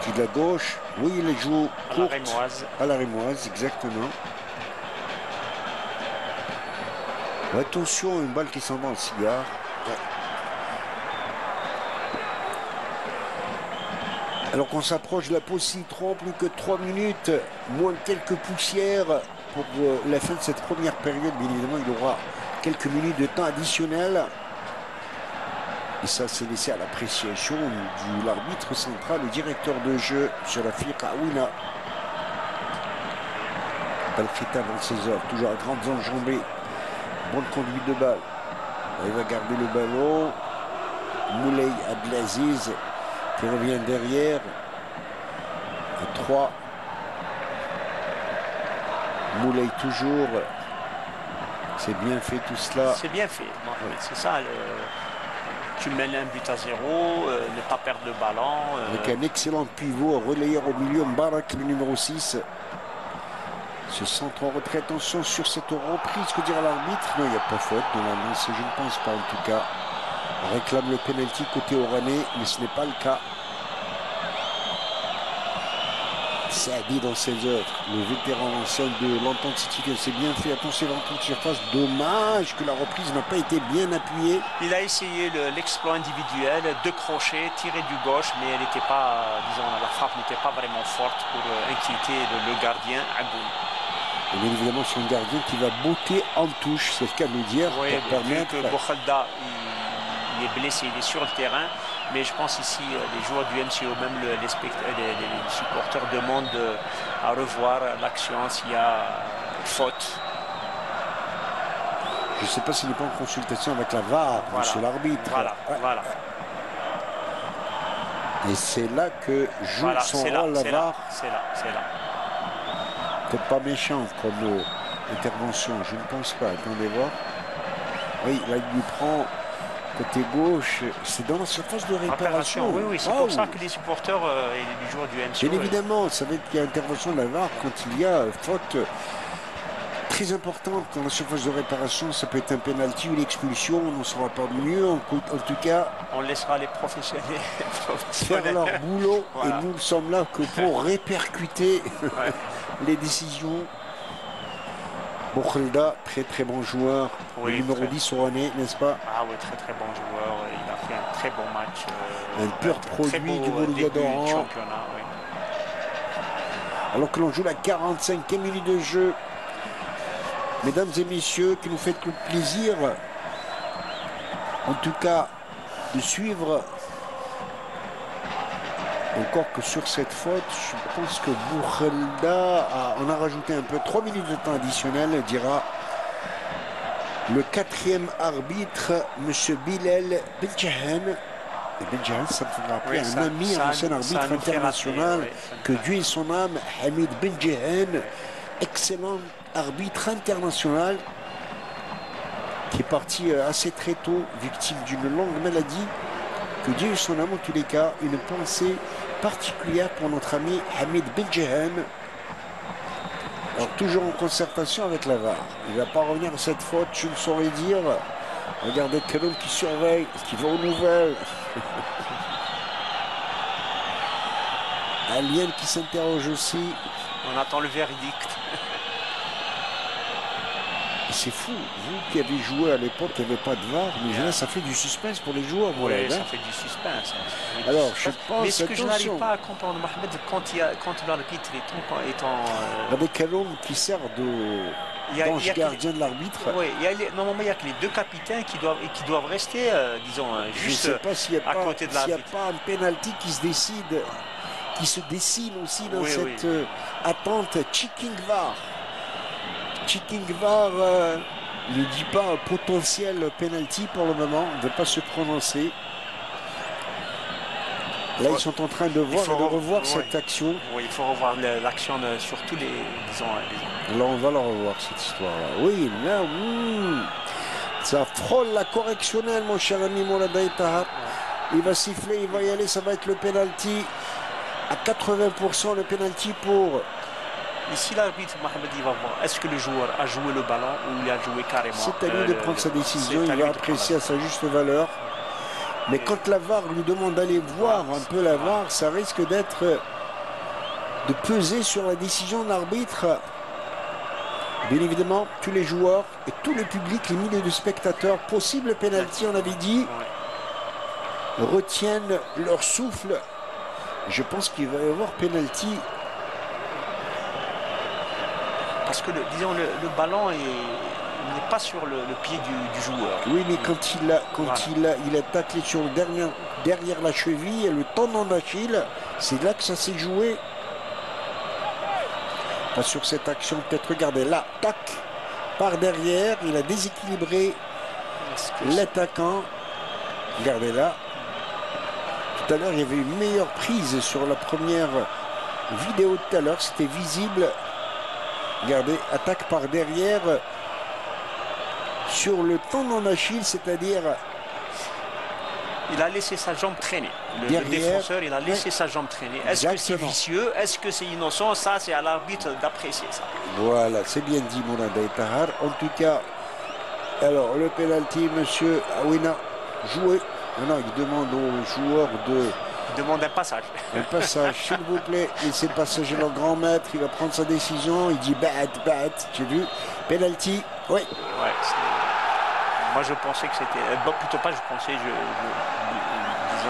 Qui de la gauche, oui, il joue courte, à la rémoise, exactement. Attention, une balle qui s'en va en cigare. Ouais. Alors qu'on s'approche de la pause citron, plus que 3 minutes, moins quelques poussières pour la fin de cette première période. Bien évidemment, il aura quelques minutes de temps additionnel. Et ça, c'est laissé à l'appréciation de l'arbitre central, le directeur de jeu, Sharafiq Aouina. Balkhita dans ses œuvres, toujours à grandes enjambées. Bonne conduite de balle. Il va garder le ballon. Moulay Abdelaziz qui revient derrière. 3. Moulay toujours. C'est bien fait tout cela. C'est bien fait. Oui. C'est ça. Tu mènes un but à 0, ne pas perdre le ballon. Avec un excellent pivot, relayeur au milieu, Mbarak, le numéro 6. Ce centre en retrait, attention sur cette reprise, que dira l'arbitre? Non, il n'y a pas faute de la main, je ne pense pas en tout cas. On réclame le penalty côté oranais, mais ce n'est pas le cas. Saadi dans ses œuvres, le vétéran ancien de l'Entente City, c'est bien fait. Attention, l'Entente surface, dommage que la reprise n'a pas été bien appuyée. Il a essayé l'exploit individuel, 2 crochets, tiré du gauche, mais elle n'était pas, disons, la frappe n'était pas vraiment forte pour inquiéter le gardien Aboul. Et bien évidemment, c'est un gardien qui va botter en touche, c'est le cas de le dire, oui, pour permettre... que Bokhalda, il est blessé, il est sur le terrain, mais je pense ici, les joueurs du MCO, même les supporters demandent à revoir l'action s'il y a faute. Je ne sais pas s'il n'est pas en consultation avec la VAR, voilà. Monsieur l'arbitre. Voilà, ouais. Voilà. Et c'est là que joue son rôle la VAR. C'est là. Peut-être pas méchant comme intervention, je ne pense pas. Attendez voir. Oui, là il lui prend côté gauche, c'est dans la surface de réparation. Oui, c'est pour ça que les supporters et les joueurs du MCO... Bien évidemment, ça veut dire qu'il y a intervention de la VAR quand il y a faute très importante dans la surface de réparation. Ça peut être un penalty ou une expulsion, on n'en saura pas mieux. En tout cas, on laissera les professionnels faire leur boulot. Voilà. Et nous ne sommes là que pour répercuter les décisions. Bokhalda, très bon joueur, le numéro 10 oranais, n'est-ce pas? Ah oui, très bon joueur, il a fait un très bon match. Un pur produit du Mouloudia d'Oran. Alors que l'on joue la 45e minute de jeu. Mesdames et messieurs, qui nous fait tout le plaisir, en tout cas, de suivre. Encore que sur cette faute, je pense que Bokhalda en a rajouté un peu. 3 minutes de temps additionnel, dira le 4e arbitre, M. Bilal Benjahan. Et Benjahan, ça me fait rappeler un ami, un ancien arbitre international, que Dieu ait son âme, Hamid Benjahan, excellent arbitre international, qui est parti assez très tôt, victime d'une longue maladie. Que Dieu ait son âme en tous les cas, une pensée particulière pour notre ami Hamid Benjahan. Alors toujours en concertation avec la VAR. Il ne va pas revenir à cette faute, je ne saurais dire. Regardez Kalom qui surveille, qui va aux nouvelles. Alien qui s'interroge aussi. On attend le verdict. C'est fou, vous qui avez joué à l'époque, il n'y avait pas de VAR, mais là ça fait du suspense pour les joueurs. Oui, ça fait du suspense. Alors, je pense, mais ce que je n'arrive pas à comprendre, Mohamed, quand l'arbitre est en... Avec Kalom qui sert d'ange gardien de l'arbitre. Oui, normalement il n'y a que les 2 capitaines qui doivent rester, disons, juste à côté de l'arbitre. S'il n'y a pas un penalty qui se dessine aussi dans cette attente. Checking VAR. Checking VAR ne dit pas un potentiel penalty pour le moment, on ne veut pas se prononcer. Là, ils sont en train de revoir cette action. Oui, il faut revoir l'action sur tous les, disons, Là, on va la revoir, cette histoire-là. Oui, là, ça frôle la correctionnelle, mon cher ami Moulay Tahar. Il va siffler, il va y aller, ça va être le penalty. À 80%, le penalty pour... Ici, l'arbitre, Mohamed, il va voir. Est-ce que le joueur a joué le ballon ou il a joué carrément? C'est à lui de prendre sa décision, il va apprécier à sa juste valeur. Mais quand la VAR lui demande d'aller voir un peu la VAR, ça risque d'être de peser sur la décision de l'arbitre. Bien évidemment, tous les joueurs et tout le public, les milliers de spectateurs, possible penalty, on avait dit, retiennent leur souffle Je pense qu'il va y avoir penalty. Parce que, disons, le ballon n'est pas sur le pied du joueur. Oui, mais quand il a taclé sur le derrière la cheville et le tendon d'Achille, c'est là que ça s'est joué. Pas sur cette action, peut-être, regardez, là, tac, par derrière, il a déséquilibré l'attaquant. Regardez là. Tout à l'heure, il y avait une meilleure prise sur la première vidéo tout à l'heure, c'était visible. Regardez, attaque par derrière sur le tendon d'Achille, c'est-à-dire... Il a laissé sa jambe traîner. Le défenseur, il a laissé sa jambe traîner. Est-ce que c'est vicieux? Est-ce que c'est innocent? Ça, c'est à l'arbitre d'apprécier ça. Voilà, c'est bien dit, Moulin Tahar. En tout cas, alors, le penalty, monsieur Awina, joué. Non, il demande aux joueurs de... Il demande un passage. Un passage, s'il vous plaît. Laissez passager leur grand maître. Il va prendre sa décision. Il dit bat. J'ai vu. Penalty. Oui. Ouais, moi, je pensais que c'était... plutôt pas, je pensais...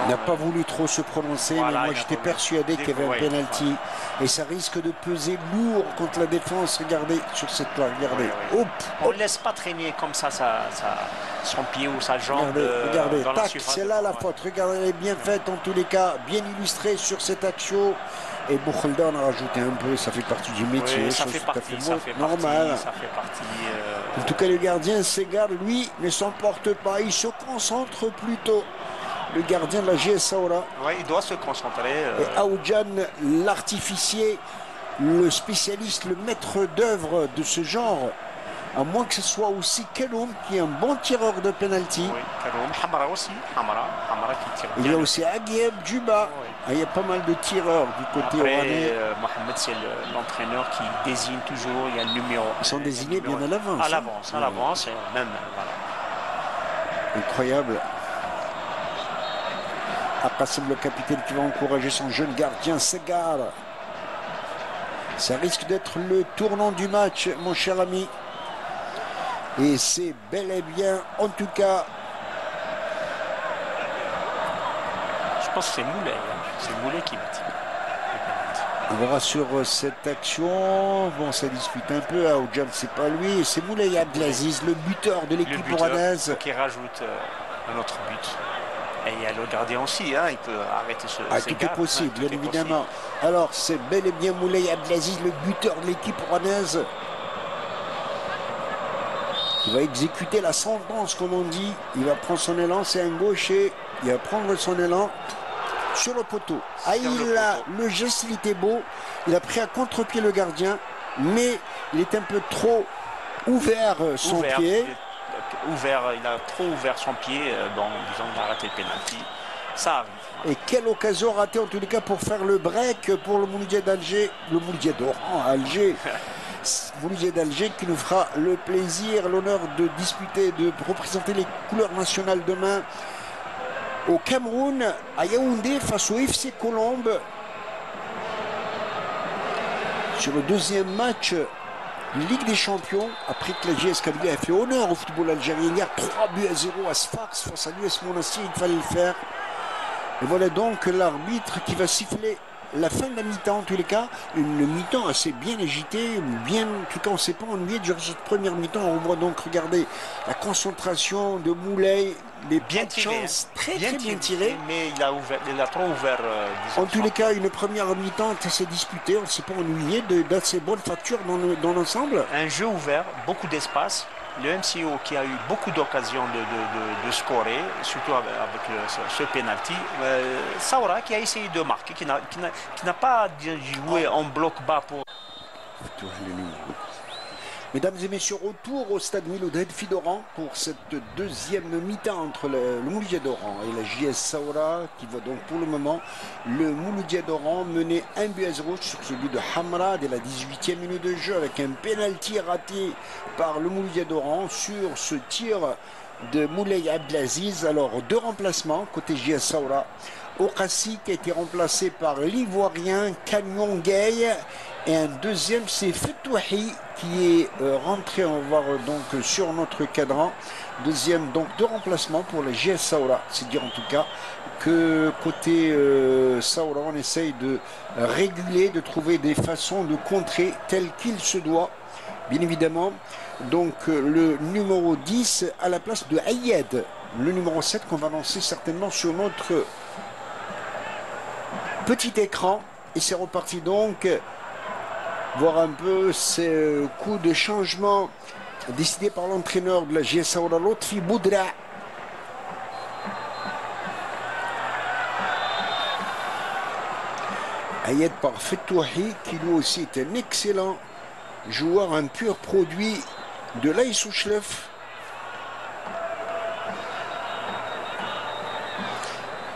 Il n'a pas voulu trop se prononcer, voilà, mais moi j'étais persuadé qu'il y avait un penalty. Ouais. Et ça risque de peser lourd contre la défense. Regardez sur cette plaque. Regardez. Ouais. Hop, on ne laisse pas traîner comme ça son pied ou sa jambe. Regardez, tac, c'est là la faute. Regardez, elle est bien faite en tous les cas, bien illustrée sur cette action. Et Bouchelda en a rajouté un peu, ça fait partie du métier. Oui, ça fait partie, normal. Ça fait partie. En tout cas, le gardien Segar, lui, ne s'emporte pas. Il se concentre plutôt. Le gardien de la GS Saoura. Oui, il doit se concentrer. Et Aoudjan, l'artificier, le spécialiste, le maître d'œuvre de ce genre. À moins que ce soit aussi Kaloum, qui est un bon tireur de penalty. Oui, Kaloum, Hamara aussi. Hamara qui tire bien. Il y a aussi Aguieb, Djuba. Oui. Il y a pas mal de tireurs du côté oranais. Mohamed, c'est l'entraîneur qui désigne toujours. Il y a le numéro. Ils sont désignés bien à l'avance. À l'avance, même. Voilà. Incroyable. Qassem, le capitaine, qui va encourager son jeune gardien Segar. Ça risque d'être le tournant du match, mon cher ami. Et c'est bel et bien, en tout cas... Je pense que c'est Moulay. C'est Moulay qui va tirer. On verra sur cette action. Bon, ça dispute un peu. Aoudjan, c'est pas lui. C'est Moulay Abdelaziz, le buteur de l'équipe oranaise. Qui rajoute un autre but. Et il y a le gardien aussi, hein, il peut arrêter ce tout est possible, bien évidemment. Possible. Alors, c'est bel et bien Moulay Abdelaziz, le buteur de l'équipe oranaise, qui va exécuter la sentence, comme on dit. Il va prendre son élan, c'est un gaucher. Il va prendre son élan sur le poteau. Le geste, il était beau. Il a pris à contre-pied le gardien, mais il est un peu trop ouvert son pied. Il a trop ouvert son pied, disons qu'il a raté le penalty. Ça arrive. Et quelle occasion ratée en tous les cas pour faire le break pour le Mouloudia d'Alger, le Mouloudia d'Oran à Alger. Mouloudia d'Alger qui nous fera le plaisir, l'honneur de disputer, de représenter les couleurs nationales demain au Cameroun, à Yaoundé, face au FC Colombe. Sur le deuxième match Ligue des Champions, après que la GS Kabylie a fait honneur au football algérien hier, 3-0 à Sfax face à l'US Monastir, il fallait le faire. Et voilà donc l'arbitre qui va siffler la fin de la mi-temps, en tous les cas, une mi-temps assez bien agitée, bien, en tout cas on ne s'est pas ennuyé durant cette première mi-temps. On voit donc, regardez, la concentration de Moulay, les bien tiré, très bien tiré. Mais il a trop ouvert. En tous les cas, une première mi-temps assez disputée, on ne s'est pas ennuyé, d'assez bonnes factures dans l'ensemble. Un jeu ouvert, beaucoup d'espace. Le MCO qui a eu beaucoup d'occasions de scorer, surtout avec ce penalty. Saoura qui a essayé de marquer, qui n'a pas joué en bloc bas pour... Mesdames et messieurs, retour au stade Miloud Fidoran pour cette deuxième mi-temps entre le Mouloudia d'Oran et la JS Saoura, qui va donc pour le moment le Mouloudia d'Oran mener 1-0 sur celui de Hamra dès la 18e minute de jeu, avec un penalty raté par le Mouloudia d'Oran sur ce tir de Moulay Abdelaziz. Alors, deux remplacements côté JS Saoura, Okassi qui a été remplacé par l'Ivoirien Canyon Gay. Et un deuxième, c'est Fetouhi qui est rentré, on va voir donc sur notre cadran. Deuxième donc de remplacement pour la JS Saoura. C'est dire en tout cas que côté Saoura, on essaye de réguler, de trouver des façons de contrer tel qu'il se doit. Bien évidemment, donc le numéro 10 à la place de Ayed. Le numéro 7 qu'on va lancer certainement sur notre petit écran. Et c'est reparti donc. Voir un peu ces coups de changement décidés par l'entraîneur de la JS Saoura, Lotfi Boudra. Ayed par Fetouhi, qui lui aussi est un excellent joueur, un pur produit de l'Aïs Ouchlef,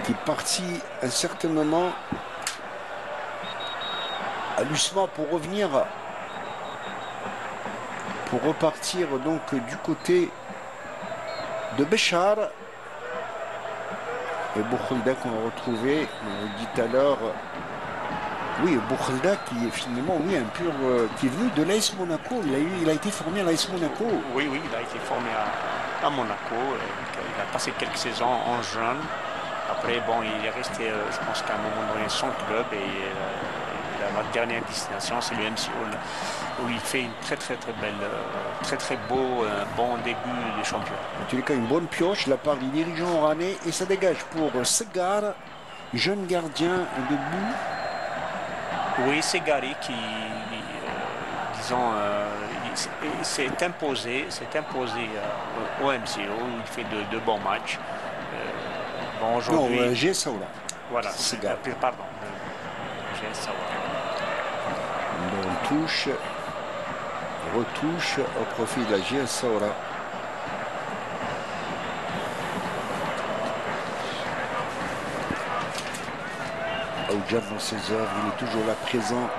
qui est parti à un certain moment à l'USMA pour revenir, pour repartir donc du côté de Béchar. Et Boukhoulda qu'on va retrouver, on l'a dit tout à l'heure, oui, Boukhoulda qui est finalement, oui, un pur, qui est venu de l'AS Monaco. Il a été formé à l'AS Monaco. Oui, il a été formé à Monaco. Il a passé quelques saisons en jeune. Après, bon, il est resté, je pense qu'à un moment donné, son club et la dernière destination, c'est le MCO, où il fait une très belle, très beau, bon début de championnat. En tous les cas, une bonne pioche de la part du dirigeant oranais et ça dégage pour Segar, jeune gardien de but. Oui, Segari qui, disons, s'est imposé au MCO, il fait de bons matchs. Bon, aujourd'hui. Non, GS Saoura. Voilà, pardon, GS Saoura. On touche, retouche au profit de la GS Saoura. Aoudjam dans ses œuvres, il est toujours là présent.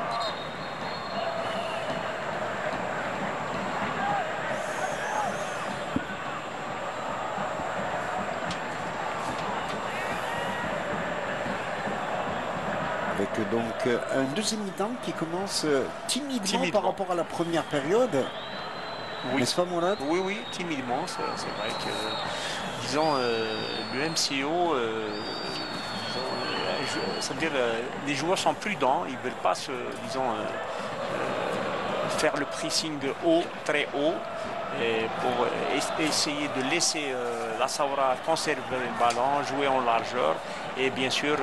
Avec donc un deuxième mi-temps qui commence timidement par rapport à la première période. Oui. N'est-ce pas, Mourad? Oui, timidement. C'est vrai que, disons, le MCO, c'est-à-dire les joueurs sont prudents, ils ne veulent pas faire le pressing haut, très haut, pour essayer de laisser la Saoura conserver le ballon, jouer en largeur et bien sûr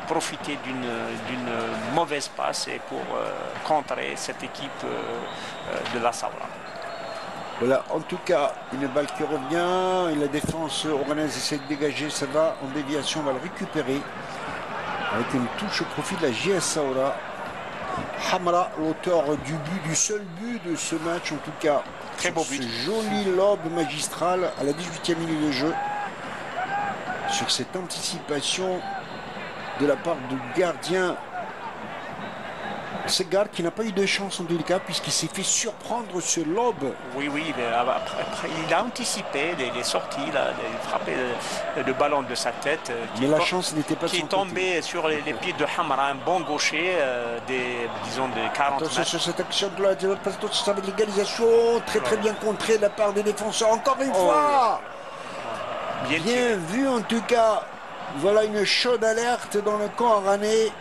profiter d'une mauvaise passe et pour contrer cette équipe de la Saoura. Voilà, en tout cas, une balle qui revient et la défense oranaise essaie de dégager, ça va en déviation, on va le récupérer. Avec une touche au profit de la JS Saoura. Hamra, l'auteur du seul but de ce match, en tout cas. Très beau but. Ce joli lob magistral à la 18e minute de jeu. Sur cette anticipation de la part du gardien Segar, qui n'a pas eu de chance en tout cas, puisqu'il s'est fait surprendre ce lob. Oui, mais après, il a anticipé les sorties, il a frappé le ballon de sa tête. Mais la chance n'était pas qui est tombé sur les pieds de Hamra, un bon gaucher, disons de 40 mètres. Sur cette action-là, ça va l'égalisation, très bien contrée de la part des défenseurs, encore une fois. Bien vu en tout cas. Voilà une chaude alerte dans le camp oranais.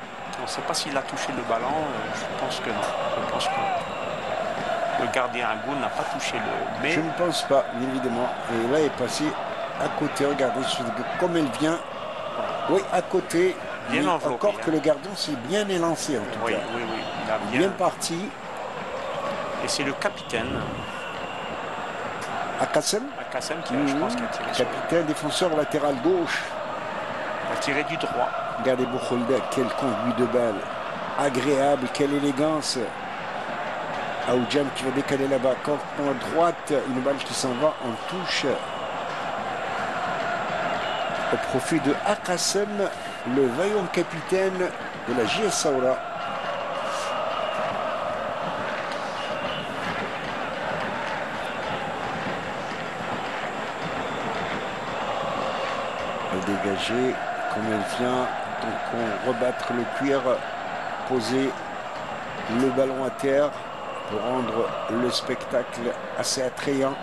On ne sait pas s'il a touché le ballon, je pense que non. Je pense que le gardien Agoun n'a pas touché le... Mais... Je ne pense pas, bien évidemment. Et là, il est passé à côté. Regardez comme elle vient. Oui, à côté. Bien enveloppé. Encore que le gardien s'est bien élancé en tout cas. Oui. Il a bien parti. Et c'est le capitaine. Akassem qui je pense qu'il a tiré. Capitaine, défenseur latéral gauche. Il a tiré du droit. Regardez Boukhoulda, quel conduit de balle. Agréable, quelle élégance. Aoudjam qui va décaler là-bas. Quand à droite, une balle qui s'en va en touche. Au profit de Akassem, le vaillant capitaine de la JS Saoura. Elle dégagée comme elle vient Tant qu'on rebattre le cuir, poser le ballon à terre pour rendre le spectacle assez attrayant.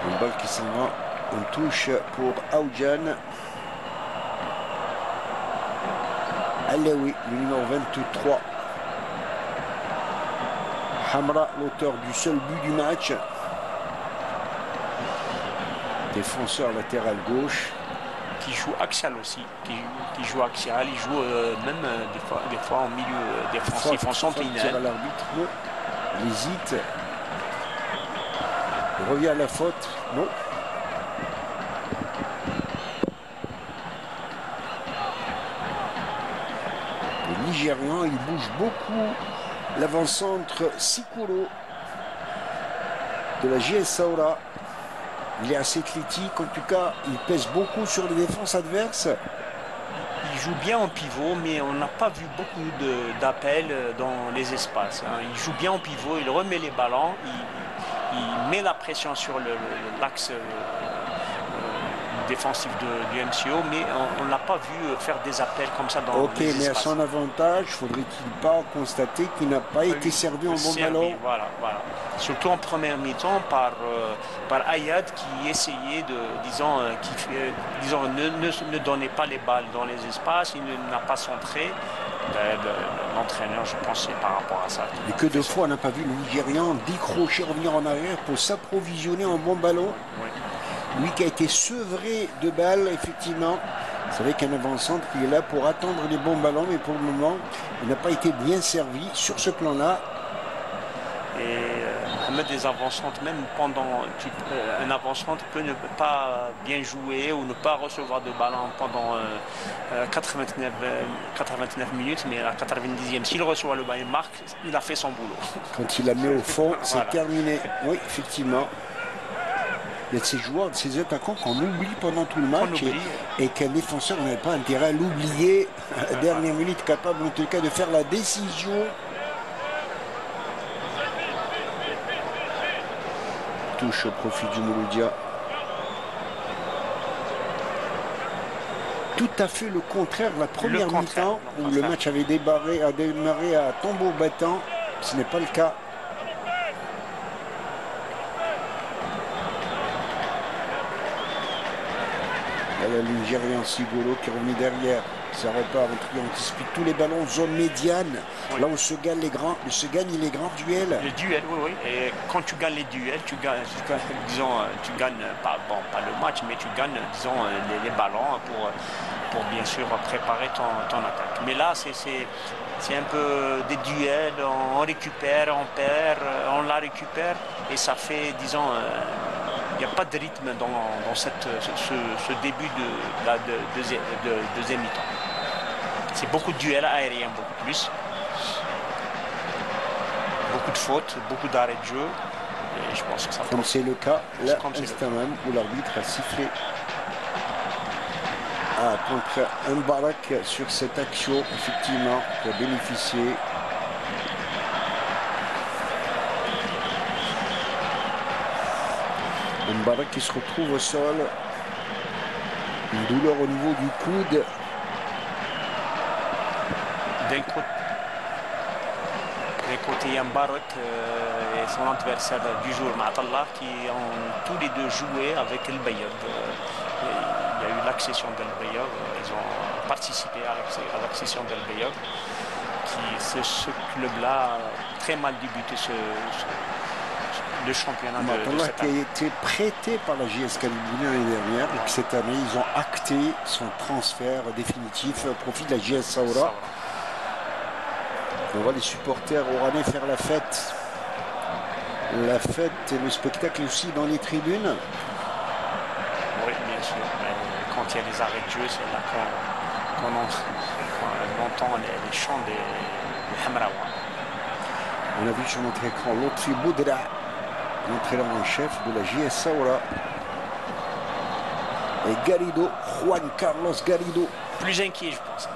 Une balle qui s'en va en touche pour Aoujan. Alaoui, le numéro 23. Hamra, l'auteur du seul but du match. Défenseur latéral gauche. Qui joue axial aussi. Qui joue axial. Il joue même des fois en milieu défensif, en sentinelle. L'arbitre, il hésite. Il revient à la faute. Non. Le Nigérian, il bouge beaucoup. L'avant-centre Sikuro de la JS Saoura. Il est assez athlétique, en tout cas, il pèse beaucoup sur les défenses adverses. Il joue bien en pivot, mais on n'a pas vu beaucoup d'appels dans les espaces. Il joue bien en pivot, il remet les ballons, il met la pression sur l'axe défensif du MCO, mais on ne l'a pas vu faire des appels comme ça dans les espaces. Mais à son avantage, faudrait-il pas constater qu'il n'a pas été servi en bon ballon. Voilà. Surtout en première mi-temps par Ayad qui essayait de, ne donnait pas les balles dans les espaces, il n'a pas centré. L'entraîneur, je pensais par rapport à ça. Et que de fois, on n'a pas vu le Nigérian décrocher, revenir en arrière pour s'approvisionner en bon ballon. Oui. Lui qui a été sevré de balles, effectivement. C'est vrai qu'un avant-centre qui est là pour attendre les bons ballons, mais pour le moment, il n'a pas été bien servi sur ce plan-là. Et mettre des avant-centres, même pendant un avant-centre peut ne pas bien jouer ou ne pas recevoir de ballon pendant 89 minutes, mais à la 90e, s'il reçoit le ballon, il marque, il a fait son boulot. Quand il la met au fond, c'est Voilà. terminé. Oui, effectivement. Il y a de ces joueurs, de ces attaquants qu'on oublie pendant tout le match et qu'un défenseur n'avait pas intérêt à l'oublier à la dernière minute, capable en tout cas de faire la décision. Touche au profit du Mouloudia. Tout à fait le contraire de la première mi-temps où le match avait démarré à tambour battant. Ce n'est pas le cas. Le Nigérian Sigolo qui est revenu derrière. Ça repart, on anticipe tous les ballons en zone médiane. Oui. Là où se gagnent les grands duels. Les duels, oui. Et quand tu gagnes les duels, tu gagnes pas le match, mais tu gagnes, disons, les ballons pour bien sûr préparer ton attaque. Mais là, c'est un peu des duels, on récupère, on perd, on la récupère, et ça fait, disons, il n'y a pas de rythme dans ce début de la deuxième mi-temps. C'est beaucoup de duels aériens, beaucoup plus. Beaucoup de fautes, beaucoup d'arrêts de jeu. Et je pense que ça comme c'est le cas là, instant même, où l'arbitre a sifflé contre Mbarak sur cette action, effectivement, qui a bénéficié. Mbarak qui se retrouve au sol. Une douleur au niveau du coude. D'un côté, Mbarak et son adversaire du jour, Matallah, qui ont tous les deux joué avec El Bayad. Il y a eu l'accession d'El Bayad. Ils ont participé à l'accession d'El Bayad. Ce club-là a très mal débuté le championnat de cette année. Qui a été prêté par la JS Kabylie l'année dernière et que cette année ils ont acté son transfert définitif au profit de la JS Saoura. On voit les supporters oranais faire la fête. La fête et le spectacle aussi dans les tribunes. Oui, bien sûr. Mais quand il y a des arrêts de jeu, c'est là qu'on entend les chants des Hamraoua. On a vu sur notre écran Lotfi Boudra, l'entraîneur en chef de la JS Saoura. Et Garrido, Juan Carlos Garrido. Plus inquiet, je pense.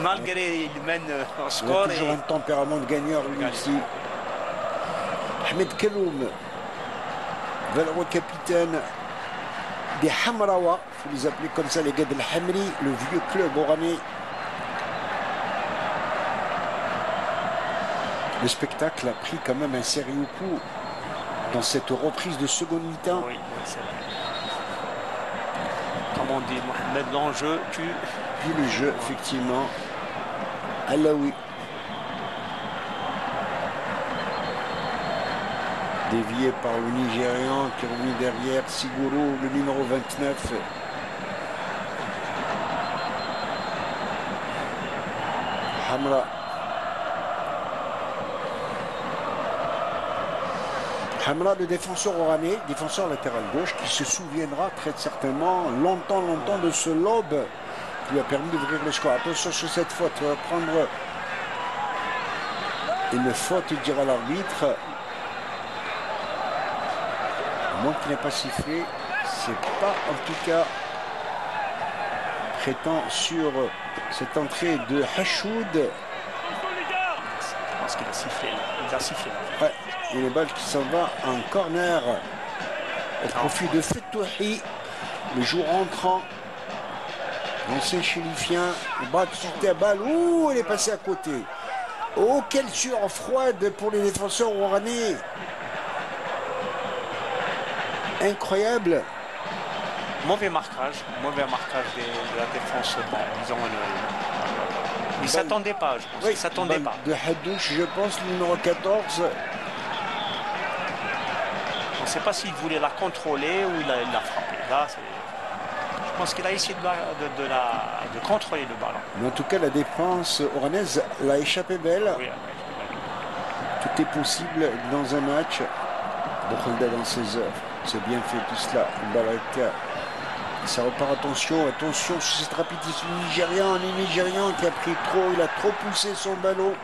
Malgré il mène au score. Il a toujours un tempérament de gagneur, lui aussi. Ahmed Kelloum, valeureux capitaine. des Hamraoua, il faut les appeler comme ça, les gars de l'Hamri, le vieux club oranais. Le spectacle a pris quand même un sérieux coup dans cette reprise de seconde mi-temps. Oui, c'est vrai. Comme on dit, Mohamed, l'enjeu tue. Puis le jeu, effectivement. Alaoui. Dévié par le Nigérian qui est revenu derrière. Siguro, le numéro 29. Hamra. Hamra, le défenseur oranais, défenseur latéral gauche, qui se souviendra très certainement longtemps de ce lob qui lui a permis d'ouvrir le score. Attention sur cette faute, il va prendre une faute, dira l'arbitre. À moins qu'il n'ait pas sifflé, c'est pas en tout cas prétend sur cette entrée de Hachoud. Je pense qu'il a sifflé. Il a sifflé. Ouais, et le balle qui s'en va en corner au profit de Fetouhi, le joueur entrant, l'ancien chérifien. Le bras qui sortait à balle. Ouh, elle est passée à côté. Oh, quelle sueur froide pour les défenseurs oranais. Incroyable. Mauvais marquage de la défense. Bon, disons, il ne s'attendait pas, je pense. Oui, il s'attendait pas. De Hadouche, je pense, le numéro 14. On ne sait pas s'il voulait la contrôler ou il l'a frappé. Là, je pense qu'il a essayé de contrôler le ballon. Mais en tout cas, la défense oranaise l'a échappé belle. Oui, tout est possible dans un match. Bokhalda dans ses œuvres. C'est bien fait tout cela. Baraka. Ça repart, attention sur cette rapidité nigérian. Un Nigérian qui a pris trop, il a trop poussé son ballon.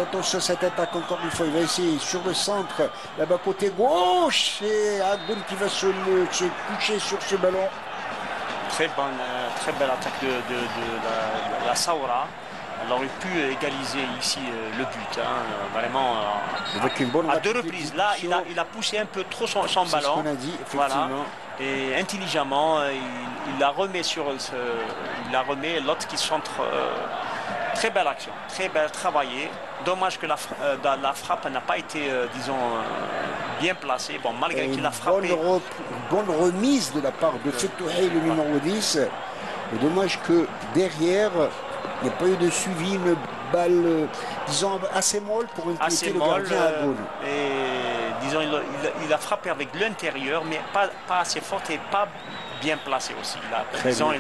Attention à cette attaque encore une fois. Il va essayer sur le centre, là-bas côté gauche. Et Agoun qui va se coucher sur ce ballon. Très belle attaque de la Saoura. Elle aurait pu égaliser ici le but, vraiment avec une bonne à deux reprises. Là, il a poussé un peu trop son ballon. C'est ce qu'on a dit, effectivement. Voilà. Et intelligemment, il la remet l'autre qui centre. Très belle action, très belle travaillée. Dommage que la frappe n'a pas été, bien placée. Bon, malgré qu'il a frappé. Bonne remise de la part de Fetouhi, le numéro 10. Et dommage que derrière, il n'y a pas eu de suivi, une balle, disons, assez molle pour inquiéter le gardien à Agoun. Et disons, il a frappé avec l'intérieur, mais pas assez forte et pas bien placé aussi. Il a tiré, sur le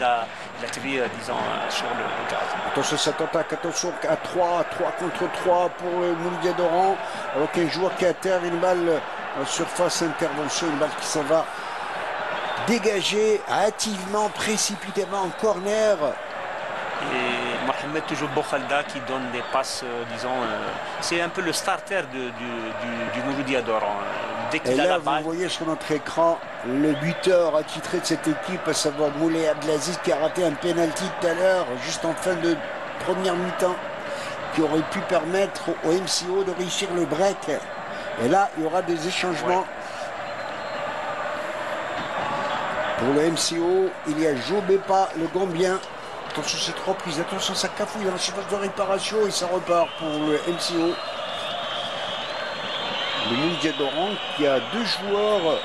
gardien. Attention cette attaque, attention à 3 contre 3 pour le Mouloudia d'Oran. Alors qu'un joueur qui est à terre, une balle en surface intervention, une balle qui s'en va dégager hâtivement, précipitamment en corner. Et Mohamed toujours Bokhalda qui donne des passes, c'est un peu le starter du Mouloudia d'Oran. Dès qu'il a la balle. Vous voyez sur notre écran le buteur attitré de cette équipe, à savoir Moulay Abdelaziz, qui a raté un penalty tout à l'heure, juste en fin de première mi-temps, qui aurait pu permettre au MCO de réussir le break. Et là, il y aura des échangements. Ouais. Pour le MCO, il y a Jobepa, le Gambien. Attention cette reprise, attention ça cafouille dans la surface de réparation et ça repart pour le MCO. Le Mouloudia d'Oran qui a deux joueurs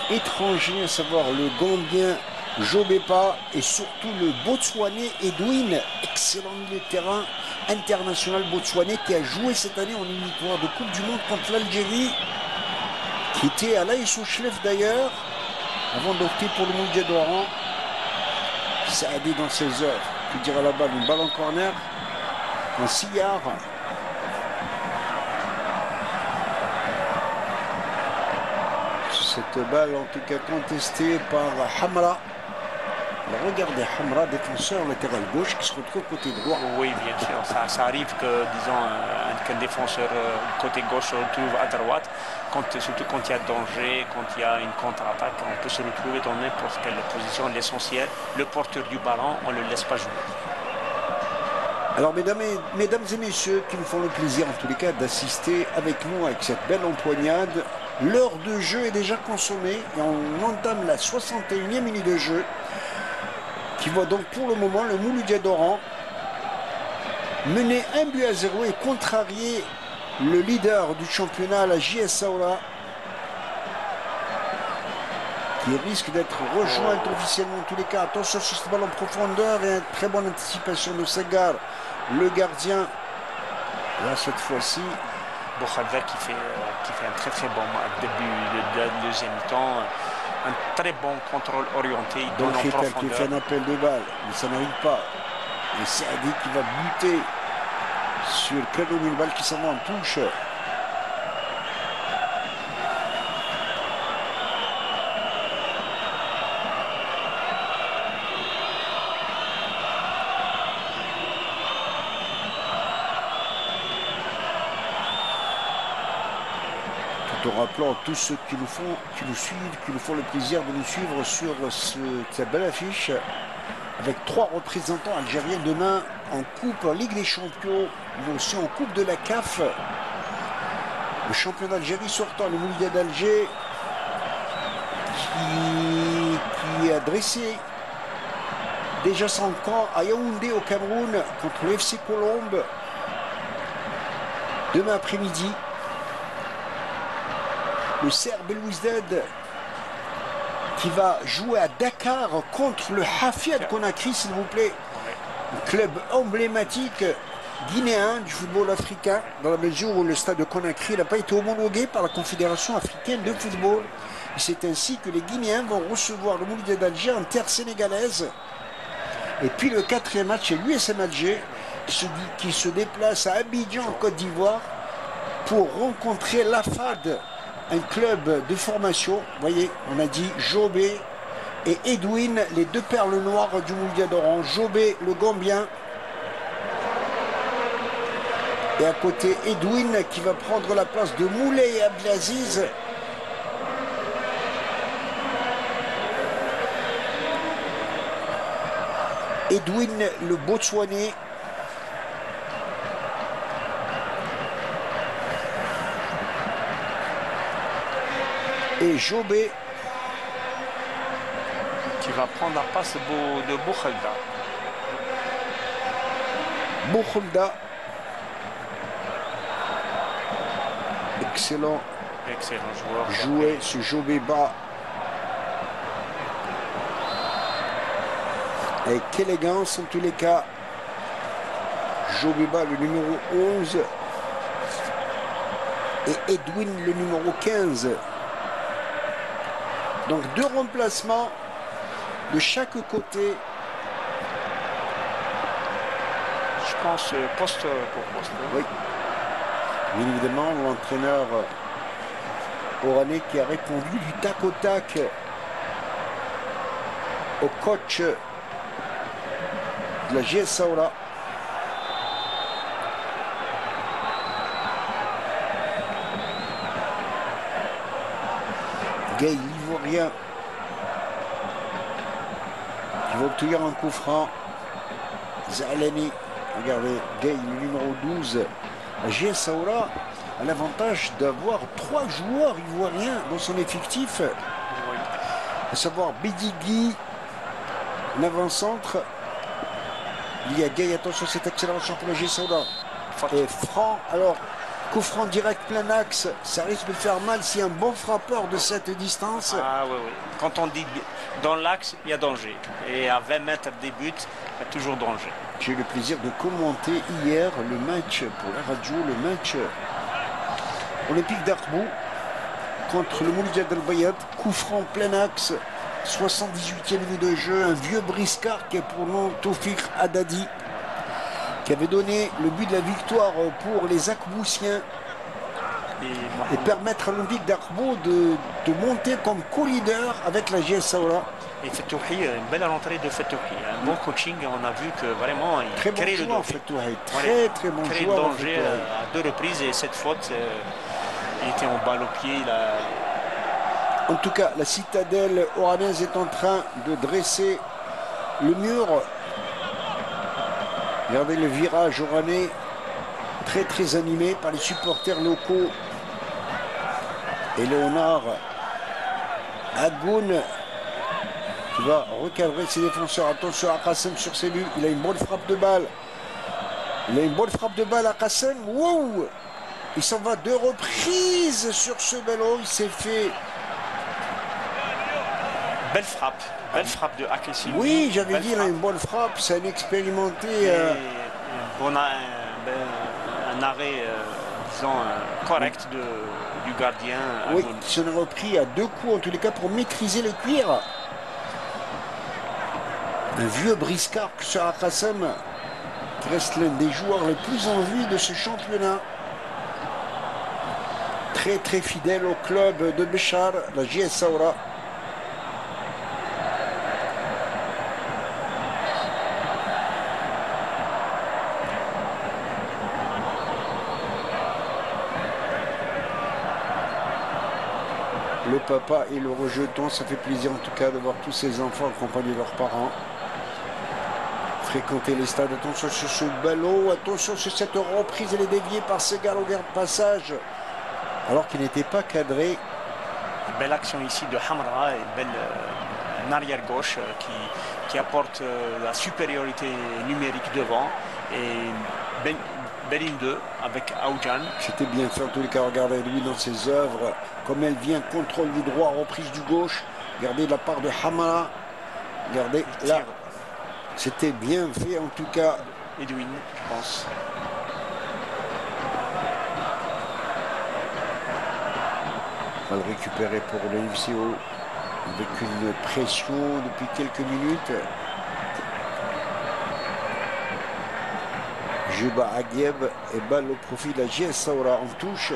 étrangers, à savoir le Gambien Jobepa et surtout le Botswanais Edwin, excellent milieu de terrain international botswanais qui a joué cette année en éliminatoire de Coupe du Monde contre l'Algérie, qui était à l'AS Chlef d'ailleurs, avant d'opter pour le Mouloudia d'Oran. Ça a dit dans ses œuvres, qui dira la balle, une balle en corner, un cigare. Cette balle en tout cas contestée par Hamra. Regardez Hamra, défenseur latéral gauche qui se retrouve côté droit. Oui, bien sûr. Ça arrive que, qu'un défenseur côté gauche se retrouve à droite, surtout quand il y a danger, quand il y a une contre-attaque, on peut se retrouver dans n'importe quelle position. L'essentiel, le porteur du ballon, on ne le laisse pas jouer. Alors mesdames et messieurs qui nous font le plaisir en tous les cas d'assister avec nous avec cette belle empoignade, L'heure de jeu est déjà consommée et on entame la 61e minute de jeu qui voit donc pour le moment le Mouloudia d'Oran mener 1-0 et contrarier le leader du championnat, la JS Saoura, qui risque d'être rejointe officiellement en tous les cas. Attention sur cette balle en profondeur et une très bonne anticipation de Segar, le gardien. Là cette fois-ci, Bouchalda qui fait un très bon début de la deuxième mi-temps. Un très bon contrôle orienté. donc Khital qui fait un appel de balle, mais ça n'arrive pas. Et Saadi qui va buter sur Pedro, une balle qui s'en va en touche. Tout en rappelant tous ceux qui nous suivent, qui nous font le plaisir de nous suivre sur cette belle affiche avec 3 représentants algériens demain en Coupe, en Ligue des Champions, mais aussi en Coupe de la CAF. Le champion d'Algérie sortant, le Mouloudia d'Alger, qui a dressé déjà son camp à Yaoundé au Cameroun contre le FC Colombe demain après-midi. Le Serbe Belouizdad qui va jouer à Dakar contre le Hafia de Conakry, s'il vous plaît. Un club emblématique guinéen du football africain, dans la mesure où le stade de Conakry n'a pas été homologué par la Confédération africaine de football. C'est ainsi que les Guinéens vont recevoir le Mouloudia d'Alger en terre sénégalaise. Et puis le 4e match est l'USM Alger qui se déplace à Abidjan en Côte d'Ivoire pour rencontrer l'AFAD, un club de formation. Vous voyez, on a dit Jobé et Edwin, les 2 perles noires du Mouloudia d'Oran. Jobé, le Gambien. Et à côté, Edwin qui va prendre la place de Moulay Abdelaziz. Edwin, le Botswanais. Et Jobé qui va prendre la passe de Bouchalda. Bouchalda. Excellent joueur. Joué ce Jobé bas. Avec élégance en tous les cas. Jobé bas, le numéro 11. Et Edwin, le numéro 15. Donc 2 remplacements de chaque côté. Je pense poste pour poste. Oui. Bien évidemment, l'entraîneur oranais qui a répondu du tac au tac au coach de la JS Saoura. Gay, l'Ivoirien, qui va obtenir un coup franc. Zalani, regardez, Gay, le numéro 12. La JS Saoura a l'avantage d'avoir 3 joueurs ivoiriens dans son effectif, à savoir Bidigui, un avant-centre. Il y a Gay, attention, c'est excellent champion de la JS Saoura. Et Franc, alors, coup franc direct plein axe, ça risque de faire mal si un bon frappeur de cette distance. Ah oui, oui. Quand on dit dans l'axe, il y a danger. Et à 20 mètres des buts, il y a toujours danger. J'ai eu le plaisir de commenter hier le match pour la radio, le match olympique d'Arbou contre le Mouloudia d'Al-Bayad. Coup franc plein axe, 78e minute de jeu, un vieux briscard qui est pour nous Tofik Haddadi, qui avait donné le but de la victoire pour les Akboussiens et permettre à l'Olympique d'Arbo de monter comme co-leader avec la JS Saoura. Et Fetouhi, une belle rentrée de Fetouhi, un bon coaching, on a vu que vraiment il très crée bon le joueur, danger. Très bon crée joueur. Le danger à 2 reprises et cette faute, il était en balle au pied. En tout cas, la citadelle oranaise est en train de dresser le mur. Regardez le virage oranais, très animé par les supporters locaux. Et Léonard Agoun qui va recadrer ses défenseurs. Attention à Qassem sur ses buts. Il a une bonne frappe de balle. Il a une bonne frappe de balle à Qassem. Wow! Il s'en va 2 reprises sur ce ballon. Il s'est fait... Belle frappe de Akessi. Oui, j'avais dit, il a une bonne frappe. C'est un expérimenté. Un arrêt, disons, correct du gardien. Oui, il s'en est repris à 2 coups, en tous les cas, pour maîtriser le cuir. Un vieux briscard sur Qassem, qui reste l'un des joueurs les plus en vue de ce championnat. Très très fidèle au club de Béchar, la JS Saoura. Le papa et le rejeton, ça fait plaisir en tout cas de voir tous ces enfants accompagnés de leurs parents. Fréquenter les stades, attention sur ce ballon, attention sur cette reprise, elle est déviée par Segal au garde passage, alors qu'il n'était pas cadré. Belle action ici de Hamra, un arrière gauche qui apporte la supériorité numérique devant. Et belle ligne 2 avec Aoujan. C'était bien fait en tous les cas, regardez lui dans ses œuvres, comme elle vient, contrôle du droit, reprise du gauche, regardez de la part de Hamra, regardez là, c'était bien fait en tout cas. Edwin, je pense. On va le récupérer pour le FCO avec une pression depuis quelques minutes. Juba Aguieb et balle au profit de la JS Saoura en touche.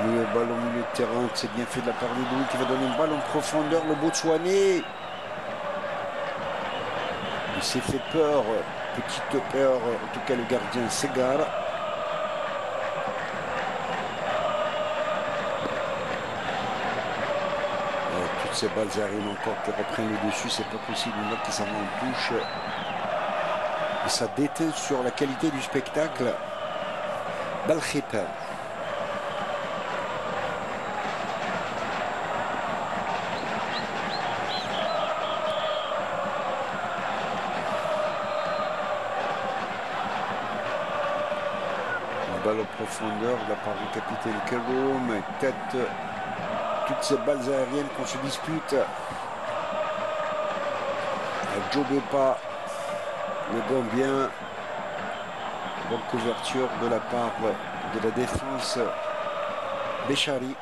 Le ballon au milieu de terrain, c'est bien fait de la part de Louis qui va donner une balle en profondeur. Le Botswanais. Il s'est fait peur, petite peur, en tout cas le gardien Segar. Ces balles arrivent encore qui reprennent le dessus, c'est pas possible. Une note qui s'en va en touche. Et ça déteint sur la qualité du spectacle. Balkhita. Une balle en profondeur de la part du capitaine Keroum. Tête. Toutes ces balles aériennes qu'on se dispute. Joe Bepa, le Gambien. Bonne couverture de la part de la défense Béchari.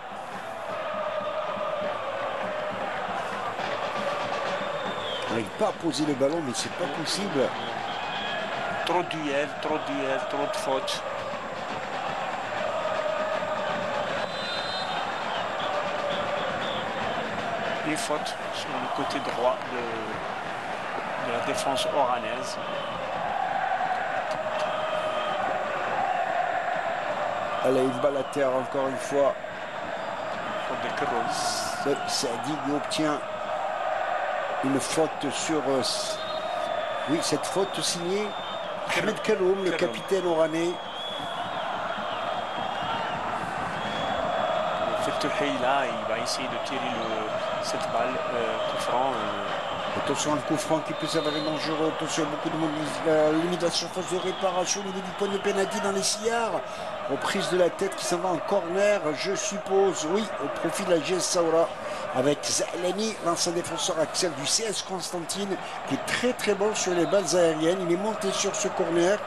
On n'arrive pas à poser le ballon, mais c'est pas possible. Trop de duels, trop de fautes. Les fautes sur le côté droit de la défense oranaise. Elle a une balle à terre encore une fois. Faute de Keroum. Sadik obtient une faute sur... oui, cette faute signée Ahmed Keroum, le capitaine oranais. Là, il va essayer de tirer cette balle coup franc. Attention, le coup franc qui peut s'avérer dangereux. Attention, beaucoup de monde limite la surface de réparation au niveau du point de pénalty dans les sillards. Reprise de la tête qui s'en va en corner, je suppose. Oui, au profit de la JS Saoura avec Zahlani, l'ancien défenseur Axel du CS Constantine, qui est très très bon sur les balles aériennes. Il est monté sur ce corner.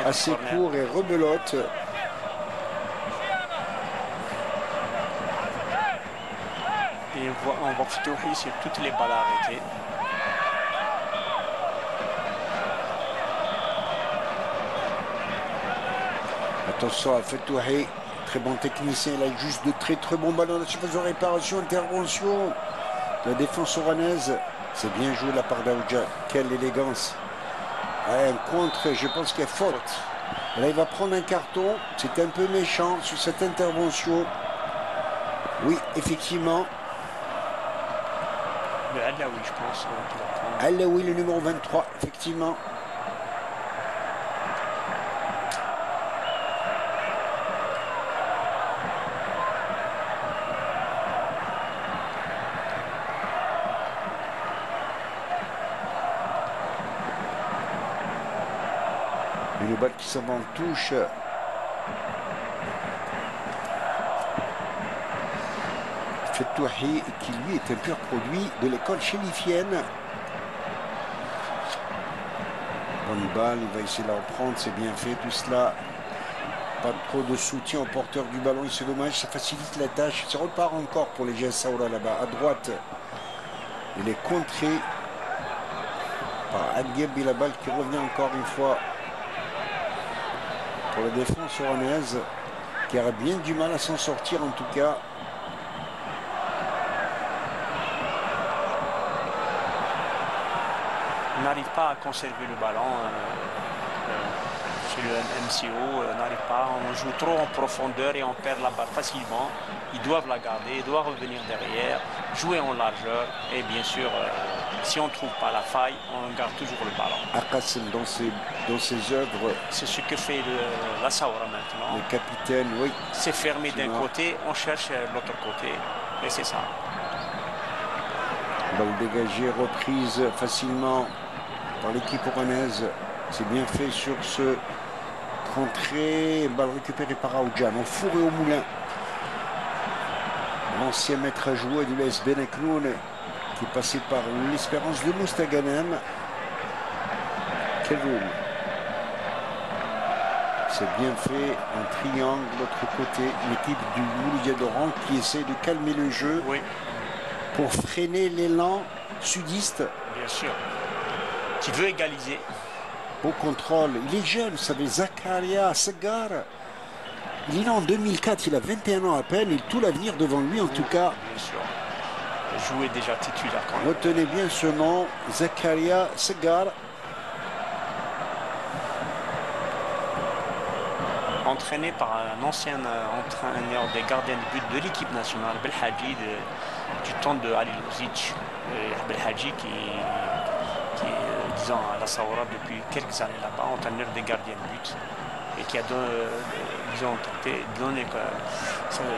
Assez court et rebelote. Et on voit Fetouhi sur toutes les balles arrêtées. Attention à Fetouhi, très bon technicien, il a juste de très bons ballons dans la surface de réparation, intervention de la défense oranaise. C'est bien joué de la part d'Aoudjan. Quelle élégance. Un contre, je pense qu'il y a faute. Là, il va prendre un carton. C'est un peu méchant sur cette intervention. Oui, effectivement. Le Alaoui, je pense. Alaoui, le numéro 23, effectivement. Une balle qui s'en va en touche. Fetouhi, qui lui est un pur produit de l'école chérifienne. Bonne balle, il va essayer de la reprendre, c'est bien fait tout cela. Pas trop de soutien au porteur du ballon, c'est dommage, ça facilite la tâche. Ça repart encore pour les GS Saoura là-bas. À droite, il est contré par Adgeb, la balle qui revient encore une fois pour la défense oranaise, qui aurait bien du mal à s'en sortir en tout cas. On n'arrive pas à conserver le ballon chez le MCO, n'arrive pas. On joue trop en profondeur et on perd la balle facilement. Ils doivent la garder, ils doivent revenir derrière, jouer en largeur et bien sûr, si on ne trouve pas la faille, on garde toujours le ballon. Akassem dans ses œuvres. C'est ce que fait la Saoura maintenant. Le capitaine, oui. C'est fermé d'un côté, on cherche l'autre côté et c'est ça. Balle dégagée, reprise facilement par l'équipe oranaise. C'est bien fait sur ce rentrée. Balle récupérée par Aoudjan. Au four et au moulin. L'ancien maître à jouer de l'AS Benaknoun qui est passé par l'Espérance de Moustaganem. Keroum. C'est bien fait. Un triangle de l'autre côté. L'équipe du Mouloudia d'Oran qui essaie de calmer le jeu. Oui. Pour freiner l'élan sudiste. Bien sûr. Qui veut égaliser. Au contrôle. Il est jeune, vous savez, Zakaria Segar. Il est né en 2004, il a 21 ans à peine, et tout l'avenir devant lui en tout cas. Bien sûr. Jouer déjà titulaire quand même. Retenez bien ce nom, Zakaria Segar. Entraîné par un ancien entraîneur des gardiens de but de l'équipe nationale, Belhadji, du temps de Ali Lozic. Belhadji qui est, disons, à la Saoura depuis quelques années là-bas, entraîneur des gardiens de but. Et qui a donné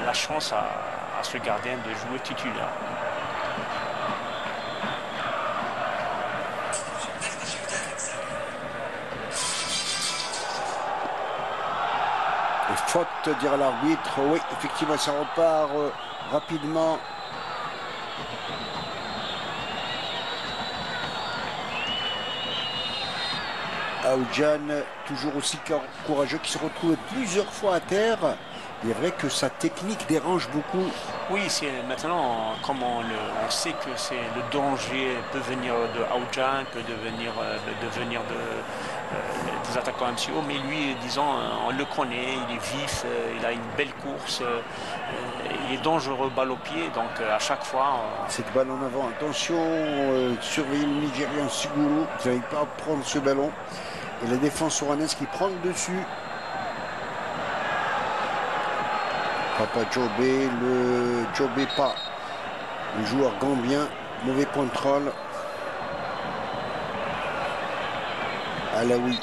la chance à ce gardien de jouer titulaire. Et faute, dira l'arbitre. Oui, effectivement, ça repart rapidement. Aoudjan, toujours aussi courageux, qui se retrouve plusieurs fois à terre. Il est vrai que sa technique dérange beaucoup. Oui, c'est maintenant, comme on sait que le danger peut venir de Aoudjan, peut devenir des attaquants MCO, mais lui, disons, on le connaît, il est vif, il a une belle course, il est dangereux balle au pied, donc à chaque fois... Cette balle en avant, attention, surveillez le Nigérian Siguru, vous n'arrivez pas à prendre ce ballon. Et la défense oranaise qui prend le dessus. Papa Djobé, le Djobé pas. Le joueur gambien, mauvais contrôle. Alaoui.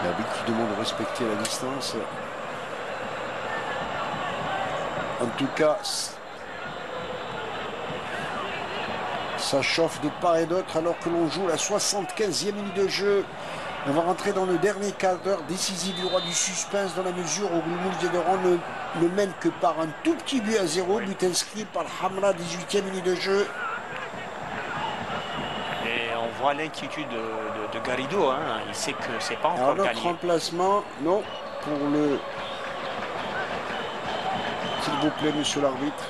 L'arbitre qui demande de respecter la distance. En tout cas, ça chauffe de part et d'autre alors que l'on joue la 75e minute de jeu. On va rentrer dans le dernier quart d'heure décisif du roi du suspense dans la mesure où le Mouloudia d'Oran ne mène que par un tout petit but à 0, oui. But inscrit par le Hamra, 18e minute de jeu. Et on voit l'inquiétude de Garrido, hein. Il sait que c'est pas encore alors, gagné. Notre remplacement, non, pour le... S'il vous plaît, monsieur l'arbitre.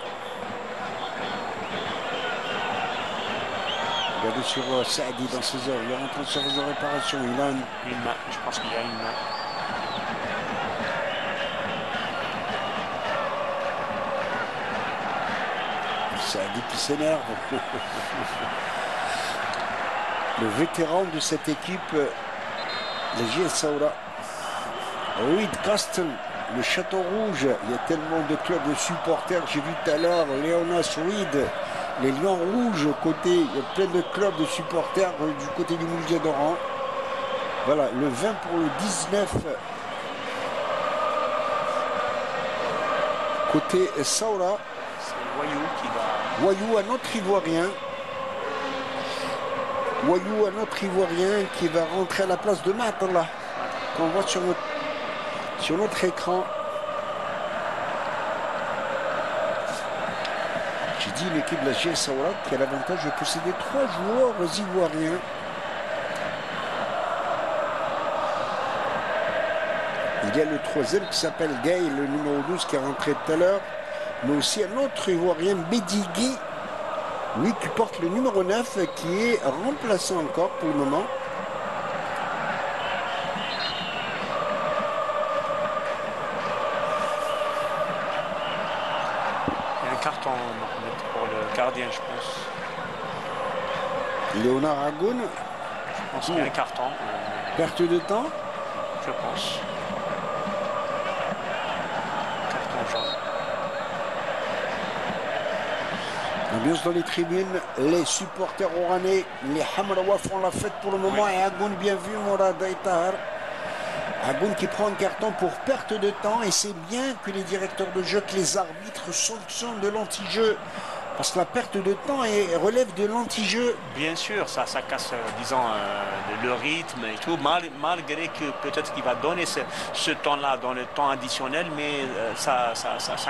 Regardez sur Saadi dans ses heures. Il est en train de faire des réparations. Il a une main. Je pense qu'il y a une main. Saadi qui s'énerve. Le vétéran de cette équipe, le JS Saoura. Reed Castle, le Château Rouge. Il y a tellement de clubs de supporters. J'ai vu tout à l'heure Léonas Reed, les Lions Rouges côté. Il y a plein de clubs de supporters du côté du Mouldier d'Oran. Voilà, le 20 pour le 19. Côté Saoura. C'est Wayou qui va. Wayou, un autre Ivoirien. Wayou, un autre Ivoirien qui va rentrer à la place de Matala. Qu'on voit sur notre écran. J'ai dit l'équipe de la JS Saoura qui a l'avantage de posséder 3 joueurs ivoiriens. Il y a le troisième qui s'appelle Gay, le numéro 12 qui est rentré tout à l'heure. Mais aussi un autre Ivoirien, Bedigui, lui qui porte le numéro 9, qui est remplaçant encore pour le moment. Il y a un carton pour le gardien, je pense. Léonard Agoun. Je pense qu'il y a un carton. Perte de temps. Je pense. Carton jaune. Ambiance dans les tribunes, les supporters oranais, les Hamraoua font la fête pour le moment. Oui. Et Agoun, bien vu, Mourad Aïtar. Agoun qui prend un carton pour perte de temps. Et c'est bien que les directeurs de jeu, que les arbitres sanctionnent de l'anti-jeu. Parce que la perte de temps relève de l'anti-jeu. Bien sûr, ça casse, disons, le rythme et tout, malgré que peut-être qu'il va donner ce temps-là dans le temps additionnel, mais ça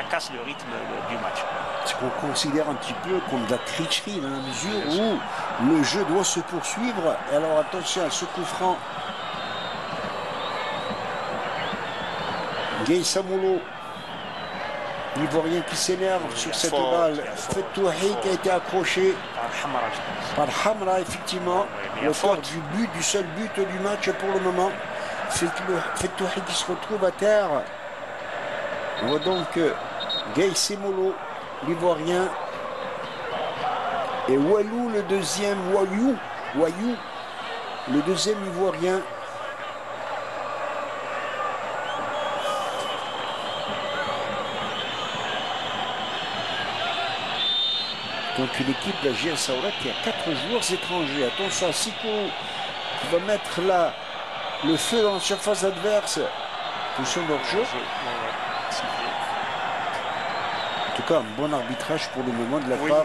casse le rythme du match. Ce qu'on considère un petit peu comme de la tricherie, dans la mesure où le jeu doit se poursuivre. Et alors attention à ce coup franc. Gay Samolo. L'Ivoirien qui s'énerve sur cette balle. Fetouhi qui a été accroché par Hamra, effectivement. L'auteur du seul but du match pour le moment. Fetouhi qui se retrouve à terre. On voit donc Gay Semolo, l'Ivoirien. Et Walou, le deuxième. Wayou, le deuxième Ivoirien. Donc une équipe de la JS Saoura qui a 4 joueurs étrangers. Attention à Siko qui va mettre là le feu dans la surface adverse. Position de hors-jeu. En tout cas, un bon arbitrage pour le moment de la part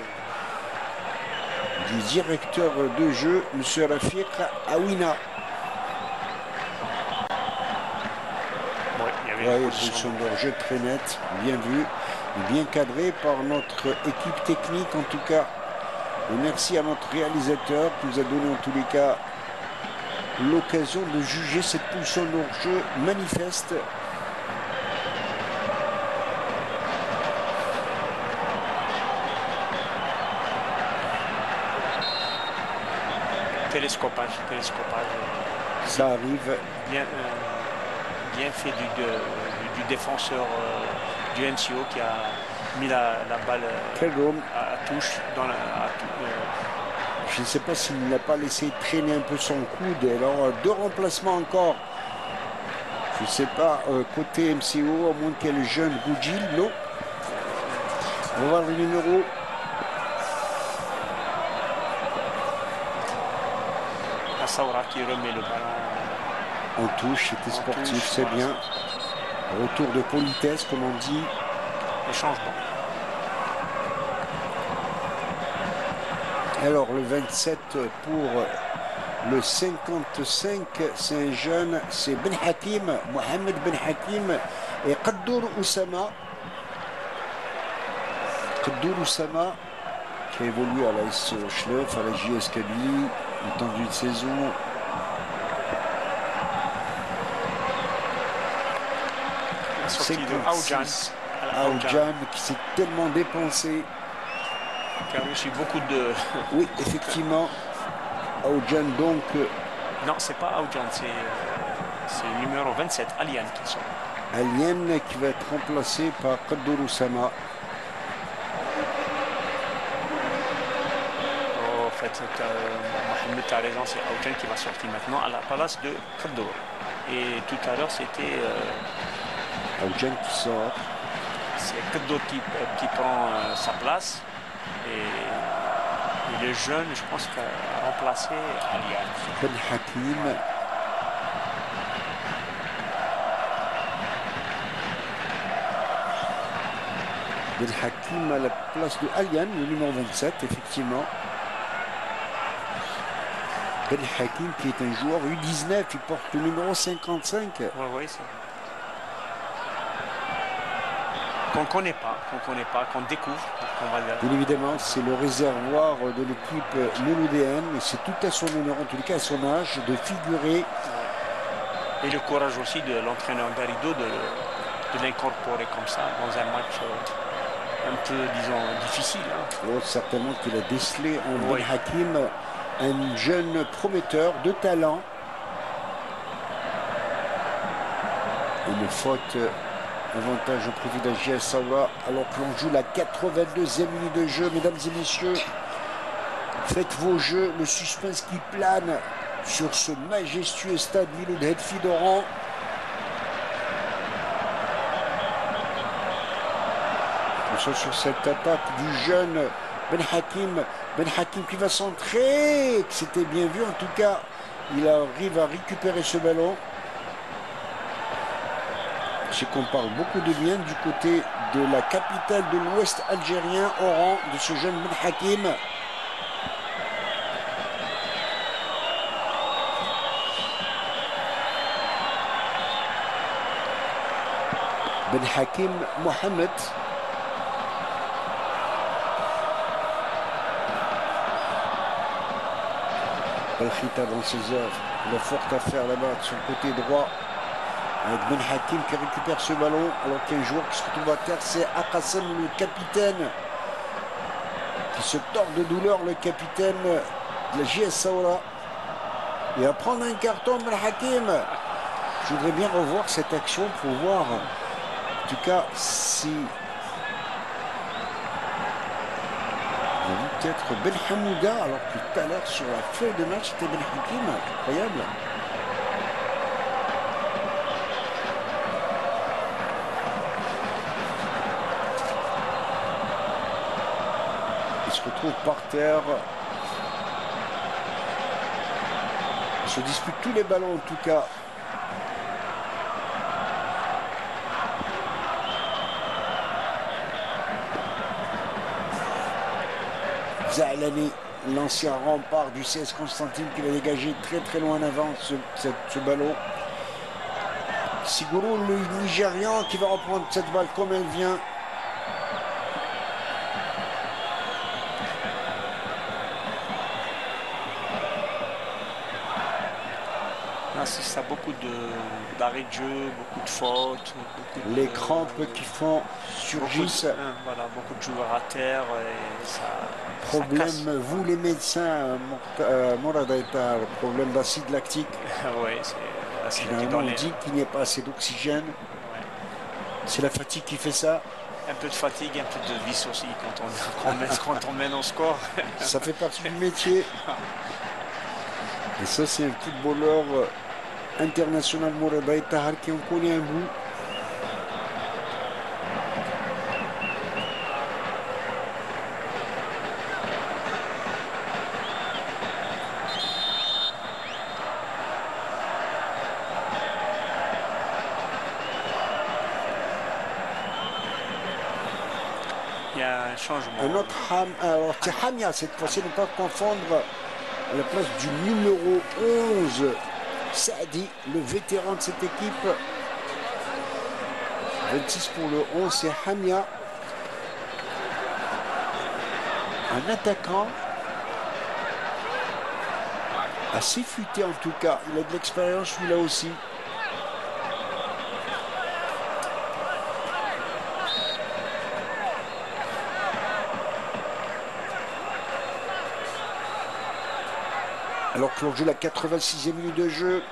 du directeur de jeu, M. Rafiq Awina. Oui, position de hors-jeu très nette, bien vu. Bien cadré par notre équipe technique en tout cas. Et merci à notre réalisateur qui nous a donné en tous les cas l'occasion de juger cette position de hors-jeu manifeste. Télescopage. Ça arrive. Bien fait du défenseur du MCO qui a mis la balle à touche. Je ne sais pas s'il n'a pas laissé traîner un peu son coude. Alors, 2 remplacements encore. Je ne sais pas, côté MCO, à moins qu'il y ait le jeune Goudjil. Non. On va voir le numéro. La Saoura qui remet le ballon. En touche, c'était sportif, c'est bien. Retour de politesse, comme on dit. Le changement. Alors, le 27 pour le 55, c'est un jeune, c'est Ben Hakim, Mohamed Ben Hakim et Qaddour Oussama. Qaddour Oussama, qui a évolué à la S Schleuf, à la JS Kabylie, en temps d'une saison. Sortie de Aoudjan qui s'est tellement dépensé. Qui a reçu beaucoup de... Oui, effectivement. Aoudjan donc... Non, c'est pas Aoudjan, c'est le numéro 27, Alian qui sort. Alian qui va être remplacé par Qaddour Oussama. Mohamed, tu as raison, c'est Aouchen qui va sortir maintenant à la place de Khaddour. Et tout à l'heure, c'était Aouchen qui sort. C'est Khaddour qui prend sa place. Et le jeune, je pense, qu'il a remplacé Alian. Ben Hakim. Ben Hakim à la place de Alian, le numéro 27, effectivement. Ben Hakim qui est un joueur U19, il porte le numéro 55. Oui, c'est qu'on ne connaît pas, qu'on découvre. Bien évidemment, c'est le réservoir de l'équipe mouloudéenne, et c'est tout à son honneur, en tout cas à son âge, de figurer. Et le courage aussi de l'entraîneur Garrido de l'incorporer comme ça dans un match un peu, disons, difficile. Hein. Oh, certainement qu'il a décelé en Ben Hakim un jeune prometteur de talent. Une faute, avantage au privilégié à Saoura, alors que l'on joue la 82e minute de jeu. Mesdames et messieurs, faites vos jeux, le suspense qui plane sur ce majestueux stade Miloud Hedfi d'Oran. Sur cette attaque du jeune Ben Hakim qui va centrer, c'était bien vu, en tout cas il arrive à récupérer ce ballon. Je sais qu'on parle beaucoup de bien du côté de la capitale de l'Ouest algérien, Oran, de ce jeune Ben Hakim. Ben Hakim Mohamed. Al-Khita dans ses œuvres, il a fort à faire là-bas de son côté droit avec Ben Hakim qui récupère ce ballon alors qu'il y a un joueur qui se retrouve à terre, c'est Akassem, le capitaine, qui se tord de douleur, le capitaine de la JS Saoura. Il va prendre un carton, Ben Hakim. Je voudrais bien revoir cette action pour voir en tout cas si peut-être Ben Hamouda, alors que tout à l'heure sur la feuille de match c'était Ben Hakim, incroyable. Il se retrouve par terre. Il se dispute tous les ballons en tout cas. Zahlani, l'ancien rempart du CS Constantine qui va dégager très loin en avant ce ballon. Siguru, le Nigérian, qui va reprendre cette balle comme elle vient. Ça a beaucoup d'arrêts de jeu, beaucoup de fautes. Les crampes qui font surgissent. Voilà, beaucoup de joueurs à terre. Et ça, problème, ça vous les médecins, Moradaïta, problème d'acide lactique. Oui, c'est on dit qu'il n'y a pas assez d'oxygène. Ouais. C'est la fatigue qui fait ça. Un peu de fatigue, un peu de vis aussi quand on mène au score. Ça fait partie du métier. Et ça, c'est un footballeur international, Moradaï Tahar, qui en connaît un bout. Il y a un changement. Un autre alors c'est Hamia cette fois-ci, ne pas confondre à la place du numéro 11, Saadi, le vétéran de cette équipe. 26 pour le 11, c'est Hamia. Un attaquant assez futé en tout cas. Il a de l'expérience lui-là aussi. Alors que l'on joue la 86e minute de jeu,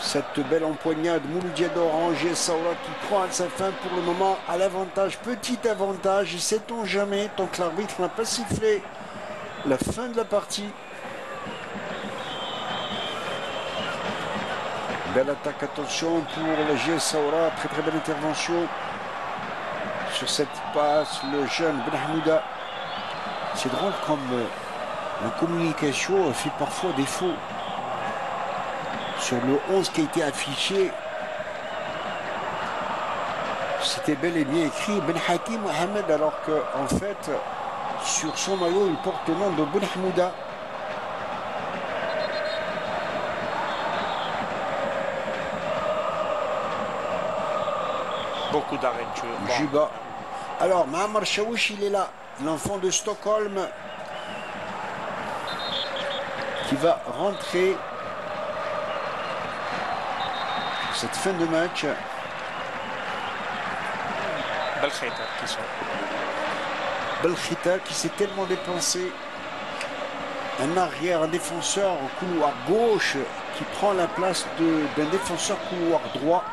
cette belle empoignade, Mouloudia d'Oran, JS Saoura qui prend à sa fin pour le moment à l'avantage, petit avantage, et sait-on jamais, tant que l'arbitre n'a pas sifflé la fin de la partie. Belle attaque, attention pour la JS Saoura, très très belle intervention sur cette passe, le jeune Ben Hamouda. C'est drôle comme la communication fait parfois défaut. Sur le 11 qui a été affiché, c'était bel et bien écrit Ben Hakim Mohamed, alors qu'en fait, sur son maillot, il porte le nom de Ben Hamouda. Beaucoup d'arrêts de jeu. Bon. Juba. Alors, Mahamar Chaouch, il est là, l'enfant de Stockholm, qui va rentrer cette fin de match. Belkhita qui sort. Belkhita qui s'est tellement dépensé. Un arrière, un défenseur au couloir gauche qui prend la place d'un défenseur couloir droit.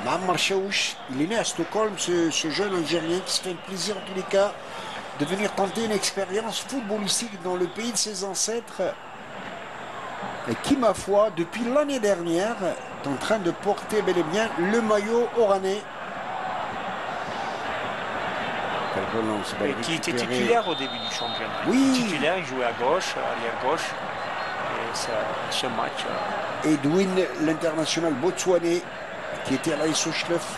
Mahamar Chaouch, il est né à Stockholm, ce jeune Algérien qui se fait un plaisir en tous les cas de venir tenter une expérience footballistique dans le pays de ses ancêtres. Et qui, ma foi, depuis l'année dernière, est en train de porter bel et bien le maillot oranais. Et qui était titulaire au début du championnat. Oui. Titulaire, il jouait à gauche, arrière gauche. Et ce match. Edwin, l'international botswanais, qui était à l'AS Sochleff,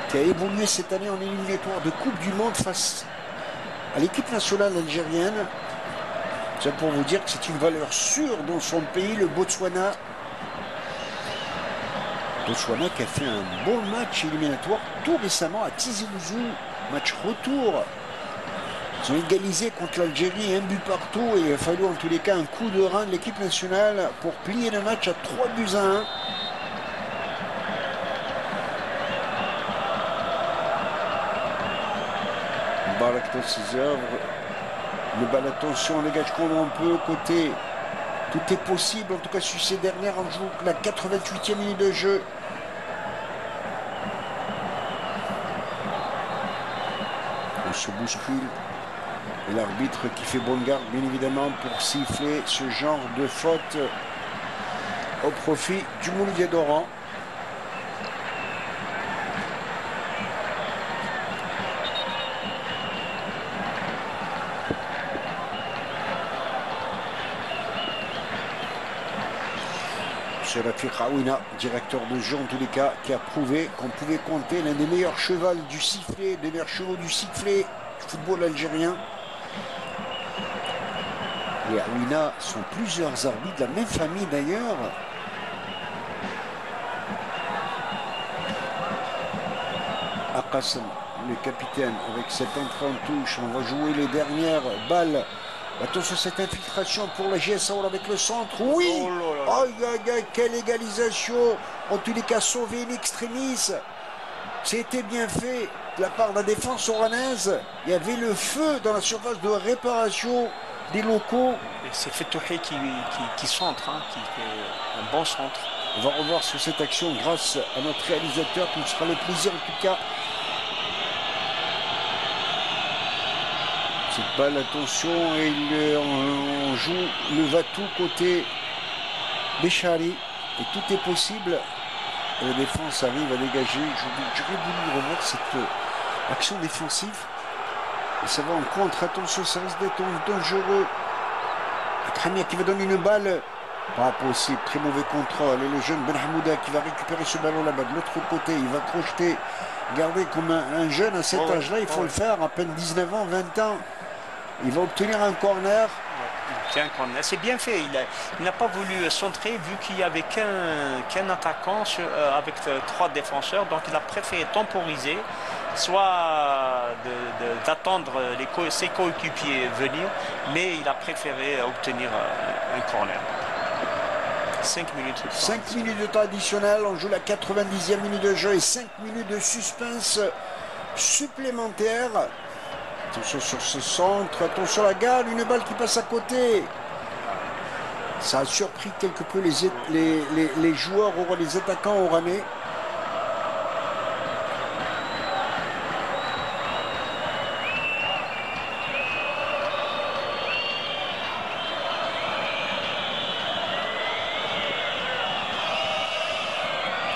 qui a évolué cette année en éliminatoire de Coupe du Monde face à l'équipe nationale algérienne. C'est pour vous dire que c'est une valeur sûre dans son pays, le Botswana. Botswana qui a fait un bon match éliminatoire tout récemment à Tizi Ouzou. Match retour. Ils ont égalisé contre l'Algérie, un but partout, et il a fallu en tous les cas un coup de rein de l'équipe nationale pour plier le match à 3-1. Barak dans ses œuvres. Le bal, attention, on dégage comme on peut côté. Tout est possible, en tout cas sur ces dernières, on joue la 88e minute de jeu. On se bouscule. Et l'arbitre qui fait bonne garde, bien évidemment, pour siffler ce genre de faute au profit du Mouldier d'Oran. C'est Rafiq Aouina, directeur de jeu en tous les cas, qui a prouvé qu'on pouvait compter l'un des meilleurs chevaux du sifflet, des meilleurs chevaux du sifflet du football algérien. Les Aouina sont plusieurs arbitres de la même famille d'ailleurs. Akassem, le capitaine, avec cette entrée en touche, on va jouer les dernières balles. Attention, cette infiltration pour la JS Saoura avec le centre. Oui! Aïe, aïe, aïe, quelle égalisation! En tous les cas, sauvé in extremis. C'était bien fait de la part de la défense oranaise. Il y avait le feu dans la surface de réparation des locaux. C'est Fetouhi qui centre, hein, qui fait un bon centre. On va revoir sur cette action grâce à notre réalisateur qui nous fera le plaisir en tout cas. Cette balle, attention, et on joue le Vatou côté Béchari. Et tout est possible. Et la défense arrive à dégager. J'aurais voulu revoir cette action défensive. Et ça va en contre. Attention, ça risque d'être dangereux. Khamia qui va donner une balle. Pas possible. Très mauvais contrôle. Et le jeune Ben Hamouda qui va récupérer ce ballon là-bas. De l'autre côté, il va projeter. Regardez comme un jeune à cet âge-là, il faut le faire. À peine 19 ans, 20 ans. Il va obtenir un corner. C'est bien fait. Il n'a pas voulu centrer vu qu'il n'y avait qu'un attaquant avec 3 défenseurs. Donc il a préféré temporiser, soit d'attendre ses coéquipiers venir, mais il a préféré obtenir un corner. 5 minutes. 5 minutes de temps additionnel. On joue la 90e minute de jeu et 5 minutes de suspense supplémentaire. Attention sur ce centre, attention à la gale, une balle qui passe à côté. Ça a surpris quelque peu les joueurs, les attaquants oranais.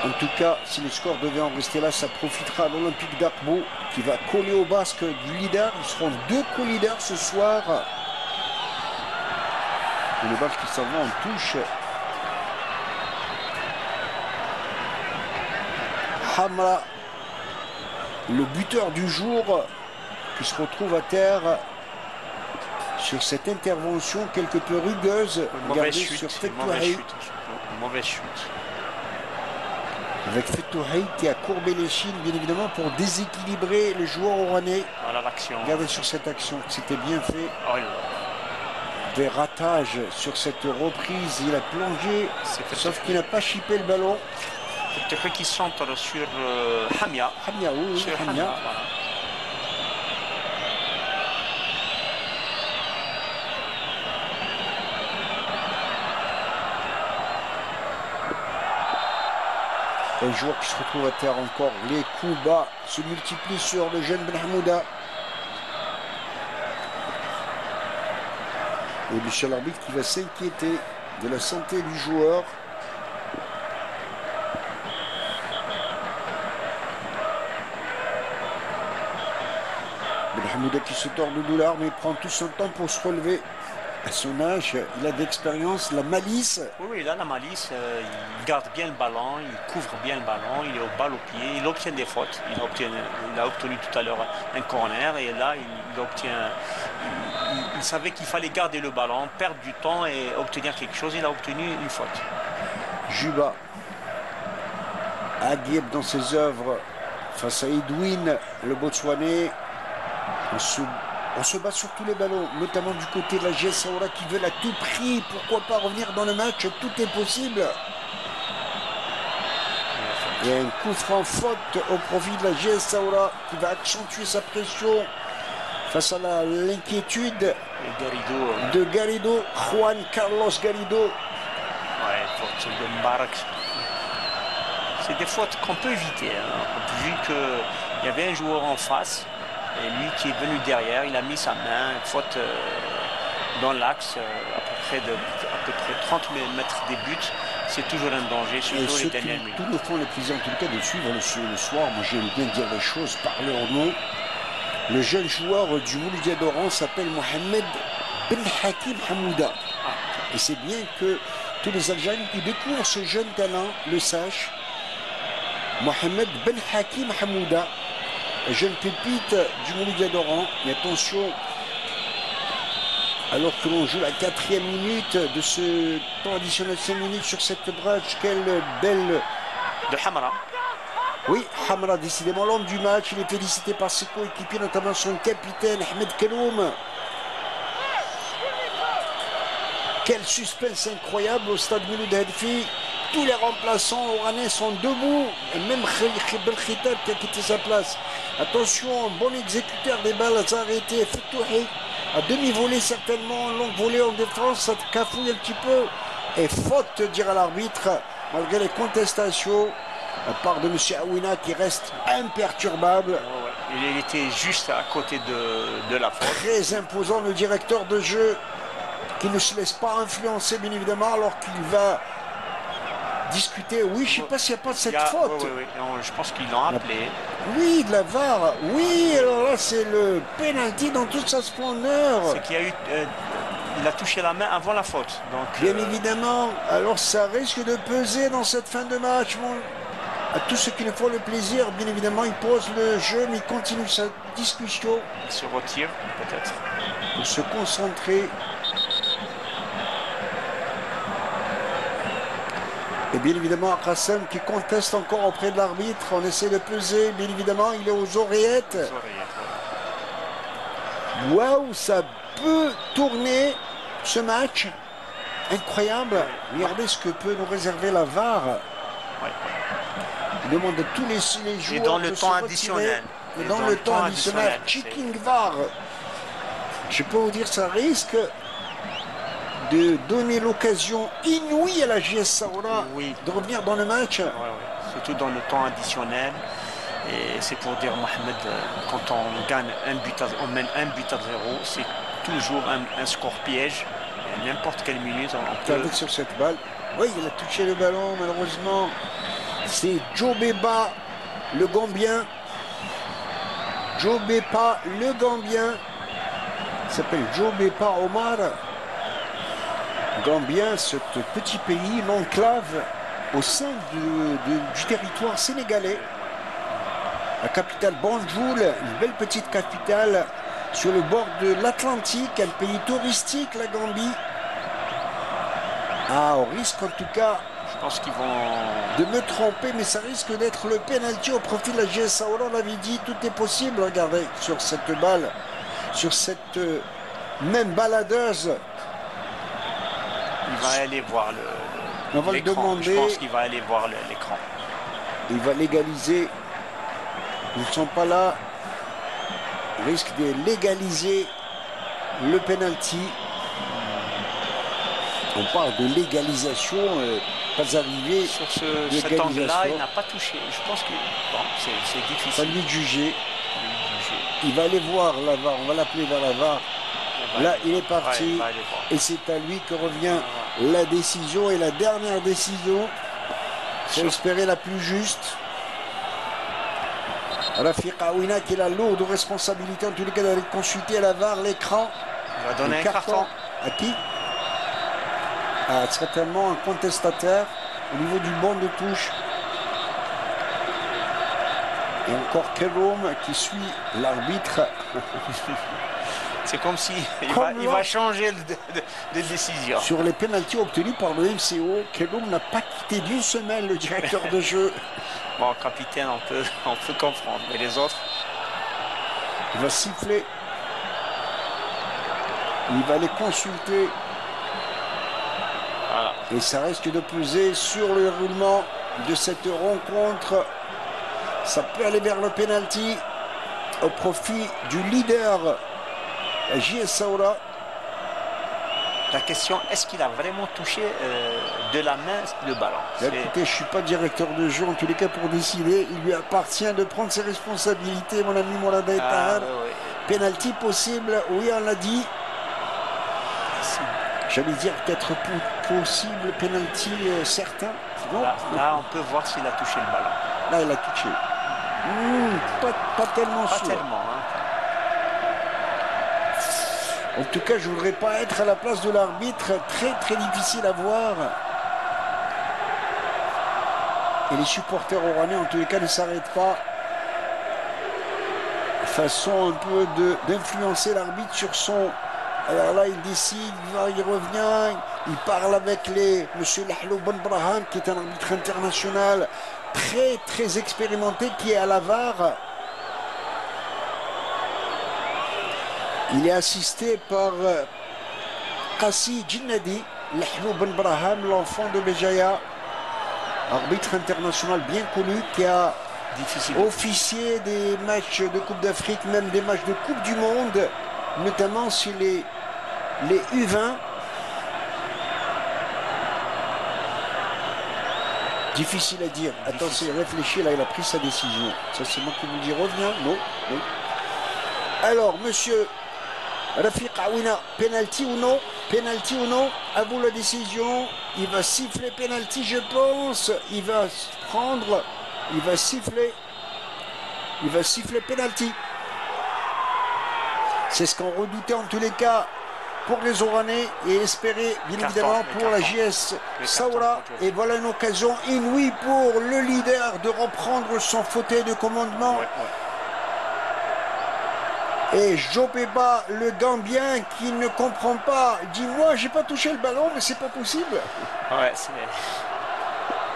En tout cas, si le score devait en rester là, ça profitera à l'Olympique d'Aqbou qui va coller au basque du leader. Ils seront 2 co-leaders ce soir. Et le balle qui s'en va en touche. Hamra, le buteur du jour, qui se retrouve à terre sur cette intervention quelque peu rugueuse. Mauvaise chute, mauvaise chute. Avec Fetouhi qui a courbé les chines, bien évidemment, pour déséquilibrer le joueur oranais. Voilà l'action. Regardez sur cette action, c'était bien fait. Oh là. Des ratages sur cette reprise, il a plongé, sauf qu'il n'a pas chippé le ballon. Fetouhi qui centre sur Hamia. Hamia, oui, sur Hamia. Voilà. Un joueur qui se retrouve à terre encore. Les coups bas se multiplient sur le jeune Ben Hamouda. Et Michel l'arbitre qui va s'inquiéter de la santé du joueur. Ben Hamouda qui se tord de douleur, mais il prend tout son temps pour se relever. À son âge, il a de l'expérience, la malice. Oui, il a la malice, il garde bien le ballon, il couvre bien le ballon, il est au balle au pied, il obtient des fautes. Il a obtenu tout à l'heure un corner et là, il obtient. Il savait qu'il fallait garder le ballon, perdre du temps et obtenir quelque chose. Il a obtenu une faute. Juba, Aguieb dans ses œuvres face à Edwin, le Botswanais. On se bat sur tous les ballons, notamment du côté de la GS Saoura qui veut à tout prix. Pourquoi pas revenir dans le match? Tout est possible. Il y a un coup franc faute au profit de la GS Saoura qui va accentuer sa pression face à l'inquiétude de Garrido, Juan Carlos Garrido. Ouais, faute de Mbarak. C'est des fautes qu'on peut éviter, hein, vu qu'il y avait un joueur en face. Et lui qui est venu derrière, il a mis sa main, faute dans l'axe, à peu près 30 mètres des buts. C'est toujours un danger, surtout les dernières minutes. Tous nous font le plaisir en tout cas de suivre le soir. Moi j'aime bien dire les choses par leur nom. Le jeune joueur du Mouloudia d'Oran s'appelle Mohamed Ben Hakim Hamouda. Et c'est bien que tous les Algériens qui découvrent ce jeune talent le sachent. Mohamed Ben Hakim Hamouda. Jeune pépite du Mouloudia d'Oran. Mais attention, alors que l'on joue la 4e minute de ce temps additionnel 5 minutes sur cette brèche, quelle belle... De Hamra. Oui, Hamra, décidément l'homme du match. Il est félicité par ses coéquipiers, notamment son capitaine Ahmed Kaloum. Quel suspense incroyable au stade Mouloud Hadfi. Tous les remplaçants oranais sont debout. Et même Khalil Khitab qui a quitté sa place. Attention, bon exécuteur des balles à s'arrêter. Fetouhi, à demi-volée certainement, longue volée en défense, ça cafouille un petit peu. Et faute, dira l'arbitre, malgré les contestations, à part de M. Aouina qui reste imperturbable. Il était juste à côté de la faute. Très imposant, le directeur de jeu qui ne se laisse pas influencer, bien évidemment, alors qu'il va discuter. Oui, je ne sais pas s'il n'y a pas de cette faute. Oui. Non, je pense qu'ils l'ont appelé. Oui, de la VAR. Oui, alors là, c'est le penalty dans toute sa splendeur. C'est qu'il y a eu... il a touché la main avant la faute. Donc, bien évidemment. Alors, ça risque de peser dans cette fin de match. Bon, à tous ceux qui nous font le plaisir, bien évidemment, il pose le jeu, mais il continue sa discussion. Il se retire, peut-être. Pour se concentrer. Et bien évidemment, Akassem qui conteste encore auprès de l'arbitre. On essaie de peser. Bien évidemment, il est aux oreillettes. Waouh, ça peut tourner ce match. Incroyable. Regardez ce que peut nous réserver la VAR. Il demande à tous les joueurs. Et dans le temps additionnel. Et dans le temps additionnel. Checking VAR. Je peux vous dire, ça risque de donner l'occasion inouïe à la GS Saoura de revenir dans le match. Surtout dans le temps additionnel. Et c'est pour dire, Mohamed, quand on gagne on mène 1 but à 0, c'est toujours un score piège. N'importe quelle minute, on peut... Sur cette balle. Oui, il a touché le ballon, malheureusement. C'est Djobeba, le Gambien. Djobeba, le Gambien. Il s'appelle Djobeba Omar. Gambien, ce petit pays, l'enclave au sein du territoire sénégalais. La capitale Banjul, une belle petite capitale sur le bord de l'Atlantique, un pays touristique, la Gambie. Ah, on risque en tout cas, Je pense qu'ils vont... de me tromper, mais ça risque d'être le penalty au profit de la JS Saoura. On l'avait dit, tout est possible, regardez, sur cette balle, sur cette même baladeuse. Il va aller voir On va le demander. Je pense qu'il va aller voir l'écran. Il va légaliser. Ils ne sont pas là. Il risque de légaliser le penalty. On parle de légalisation, pas arrivé. Sur cet angle-là, il n'a pas touché. Je pense que bon, c'est difficile. Ça lui de juger. Il va aller voir la VAR. On va l'appeler vers la VAR. Là, il est parti. Et c'est à lui que revient la décision. Et la dernière décision, c'est espérer la plus juste. Rafiq Aouina qui a la lourde responsabilité en tous les cas d'aller consulter à la VAR l'écran. Il va donner un carton. À qui? Certainement un contestataire au niveau du banc de touche. Et encore Keroum qui suit l'arbitre. C'est comme si il va changer de décision. Sur les pénaltys obtenus par le MCO, Keroum n'a pas quitté d'une semaine le directeur de jeu. Bon, capitaine, on peut comprendre. Mais les autres? Il va siffler. Il va les consulter. Voilà. Et ça risque de peser sur le roulement de cette rencontre. Ça peut aller vers le penalty au profit du leader JS Saoura. La question, est-ce qu'il a vraiment touché de la main le ballon? Écoutez, je ne suis pas directeur de jeu, en tous les cas pour décider. Il lui appartient de prendre ses responsabilités, mon ami Mourad Tahar. Oui. Penalty possible, oui, on l'a dit. J'allais dire peut-être possible, penalty certain. Là, on peut voir s'il a touché le ballon. Là, il a touché. Pas tellement sûr. Pas tellement. Hein. En tout cas, je ne voudrais pas être à la place de l'arbitre. Très difficile à voir. Et les supporters oranais, en tous les cas, ne s'arrêtent pas. Façon un peu d'influencer l'arbitre sur son... Alors là, il décide, il revient, il parle avec monsieur Lahlo Ben Braham, qui est un arbitre international très expérimenté, qui est à la VAR. Il est assisté par Qassi Djinnadi, Lahlo Ben Braham, l'enfant de Béjaïa, arbitre international bien connu, qui a officié des matchs de Coupe d'Afrique, même des matchs de Coupe du Monde, notamment sur les U20. Difficile à dire. Attention, réfléchis, là, il a pris sa décision. Ça, c'est moi qui vous dis, reviens. Non. Alors, monsieur Rafiq Aouina, penalty ou non? Penalty ou non? À vous la décision. Il va siffler penalty, je pense. Il va prendre, il va siffler penalty. C'est ce qu'on redoutait en tous les cas pour les Oranais et espérer bien évidemment pour la JS Saoura. Et voilà une occasion inouïe pour le leader de reprendre son fauteuil de commandement. Et Djobeba, le Gambien, qui ne comprend pas, dit moi j'ai pas touché le ballon, mais c'est pas possible. Ouais, c'est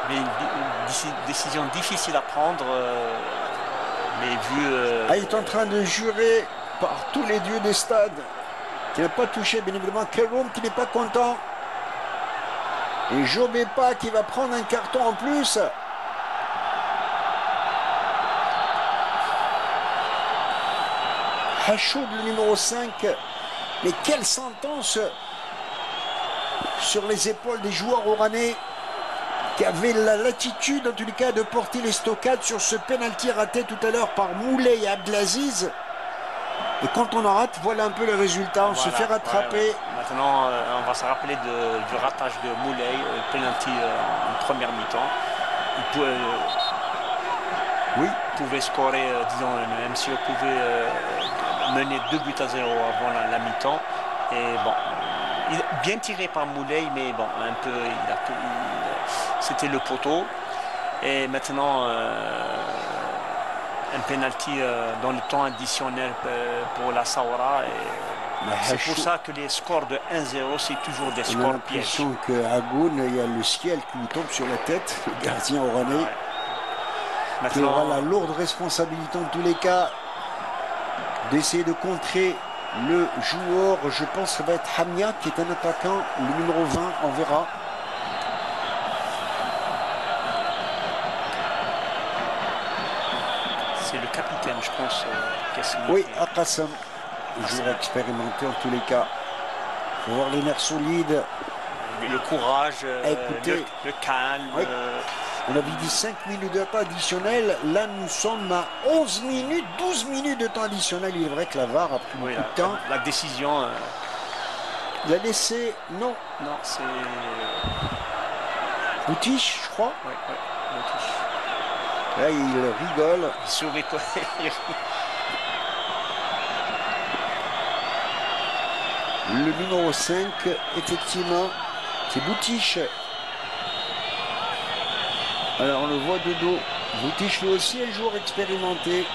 une décision difficile à prendre, mais vu. Il est en train de jurer par tous les dieux des stades qui n'a pas touché, bien évidemment, Keroum qui n'est pas content. Et Djobeba qui va prendre un carton en plus. Hachoud, le numéro 5. Mais quelle sentence sur les épaules des joueurs oranais qui avaient la latitude, en tous les cas, de porter les stockades sur ce penalty raté tout à l'heure par Moulay et Abdelaziz. Et quand on en rate, voilà un peu le résultat. On se fait rattraper. Maintenant, on va se rappeler du ratage de Moulay, penalty en première mi-temps. pouvait scorer, disons, le MCO pouvait mener 2-0 avant la mi-temps. Et bon, bien tiré par Moulay, mais bon, un peu, c'était le poteau. Et maintenant, un penalty dans le temps additionnel pour la Saoura. C'est pour ça que les scores de 1-0, c'est toujours des scores pièges. On a l'impression qu'à Agoun, il y a le ciel qui lui tombe sur la tête, le gardien oranais. Qui aura la lourde responsabilité en tous les cas d'essayer de contrer le joueur. Je pense que ça va être Hamia qui est un attaquant, le numéro 20, on verra. C'est le capitaine, je pense. Oui, Akassam, joueur expérimenté en tous les cas. Il faut voir les nerfs solides. Le courage, le calme. Oui. On avait dit 5 minutes de temps additionnel. Là, nous sommes à 11 minutes, 12 minutes de temps additionnel. Il est vrai que la VAR a pris beaucoup de temps. La décision... Il a laissé... Non. Non, c'est... Boutiche, je crois. Oui, Boutiche. Là, il rigole. Il sourit. Le numéro 5, effectivement, c'est Boutiche. Alors on le voit de dos. Boutiche lui aussi un joueur expérimenté.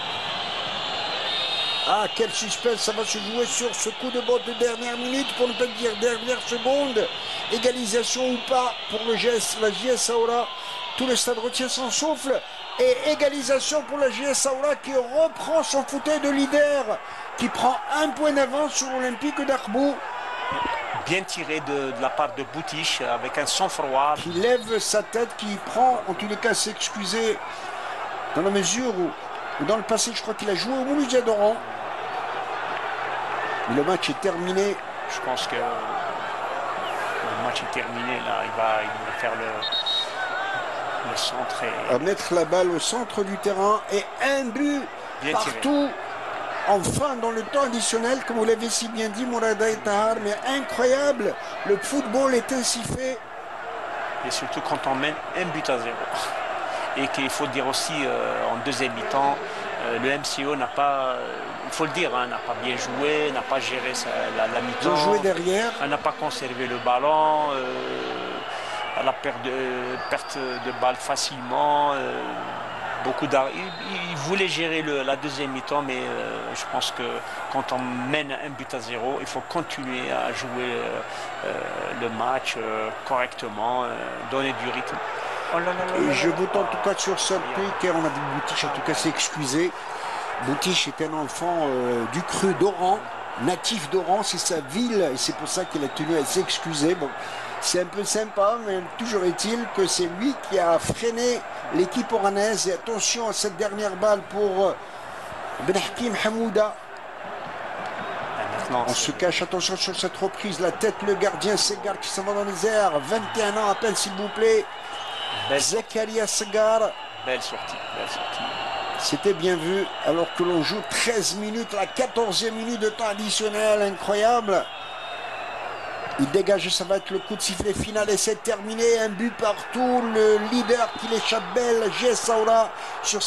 Ah, quel suspense, ça va se jouer sur ce coup de botte de dernière minute, pour ne pas dire dernière seconde. Égalisation ou pas pour la JS Saoura. Tout le stade retient son souffle. Et égalisation pour la JS Saoura qui reprend son fauteuil de leader, qui prend un point d'avance sur l'Olympique d'Arbou. Bien tiré de la part de Boutiche, avec un sang-froid. Qui lève sa tête, qui prend, en tous les cas, s'excuser, dans la mesure où, dans le passé, je crois qu'il a joué au Mouloudia d'Oran. Le match est terminé. Je pense que le match est terminé. Là, il va faire le centre. À mettre la balle au centre du terrain et un but bien partout. Tiré. Enfin, dans le temps additionnel, comme vous l'avez si bien dit, Mourada et Tahar, mais incroyable, le football est ainsi fait. Et surtout quand on mène 1-0. Et qu'il faut dire aussi, en deuxième mi-temps, le MCO n'a pas, il faut le dire, n'a pas bien joué, n'a pas géré la mi-temps. Ils ont joué derrière. Elle n'a pas conservé le ballon, elle a perte de balle facilement. Il voulait gérer la deuxième mi-temps, mais je pense que quand on mène 1-0, il faut continuer à jouer le match correctement, donner du rythme. Oh là là là, je vote en tout cas sur ce pic, on a vu Boutiche en tout cas s'excuser. Boutiche est un enfant du Cru d'Oran, natif d'Oran, c'est sa ville, et c'est pour ça qu'il a tenu à s'excuser. Bon, c'est un peu sympa, mais toujours est-il que c'est lui qui a freiné l'équipe oranaise. Et attention à cette dernière balle pour Ben Hakim Hamouda. On se cache, attention sur cette reprise, la tête, le gardien Segar qui s'en va dans les airs, 21 ans à peine s'il vous plaît. Zakaria Segar. Belle sortie, belle sortie. C'était bien vu, alors que l'on joue 13 minutes, la 14e minute de temps additionnel, incroyable. Il dégage, ça va être le coup de sifflet final et c'est terminé. Un but partout, le leader qui l'échappe belle, JS Saoura sur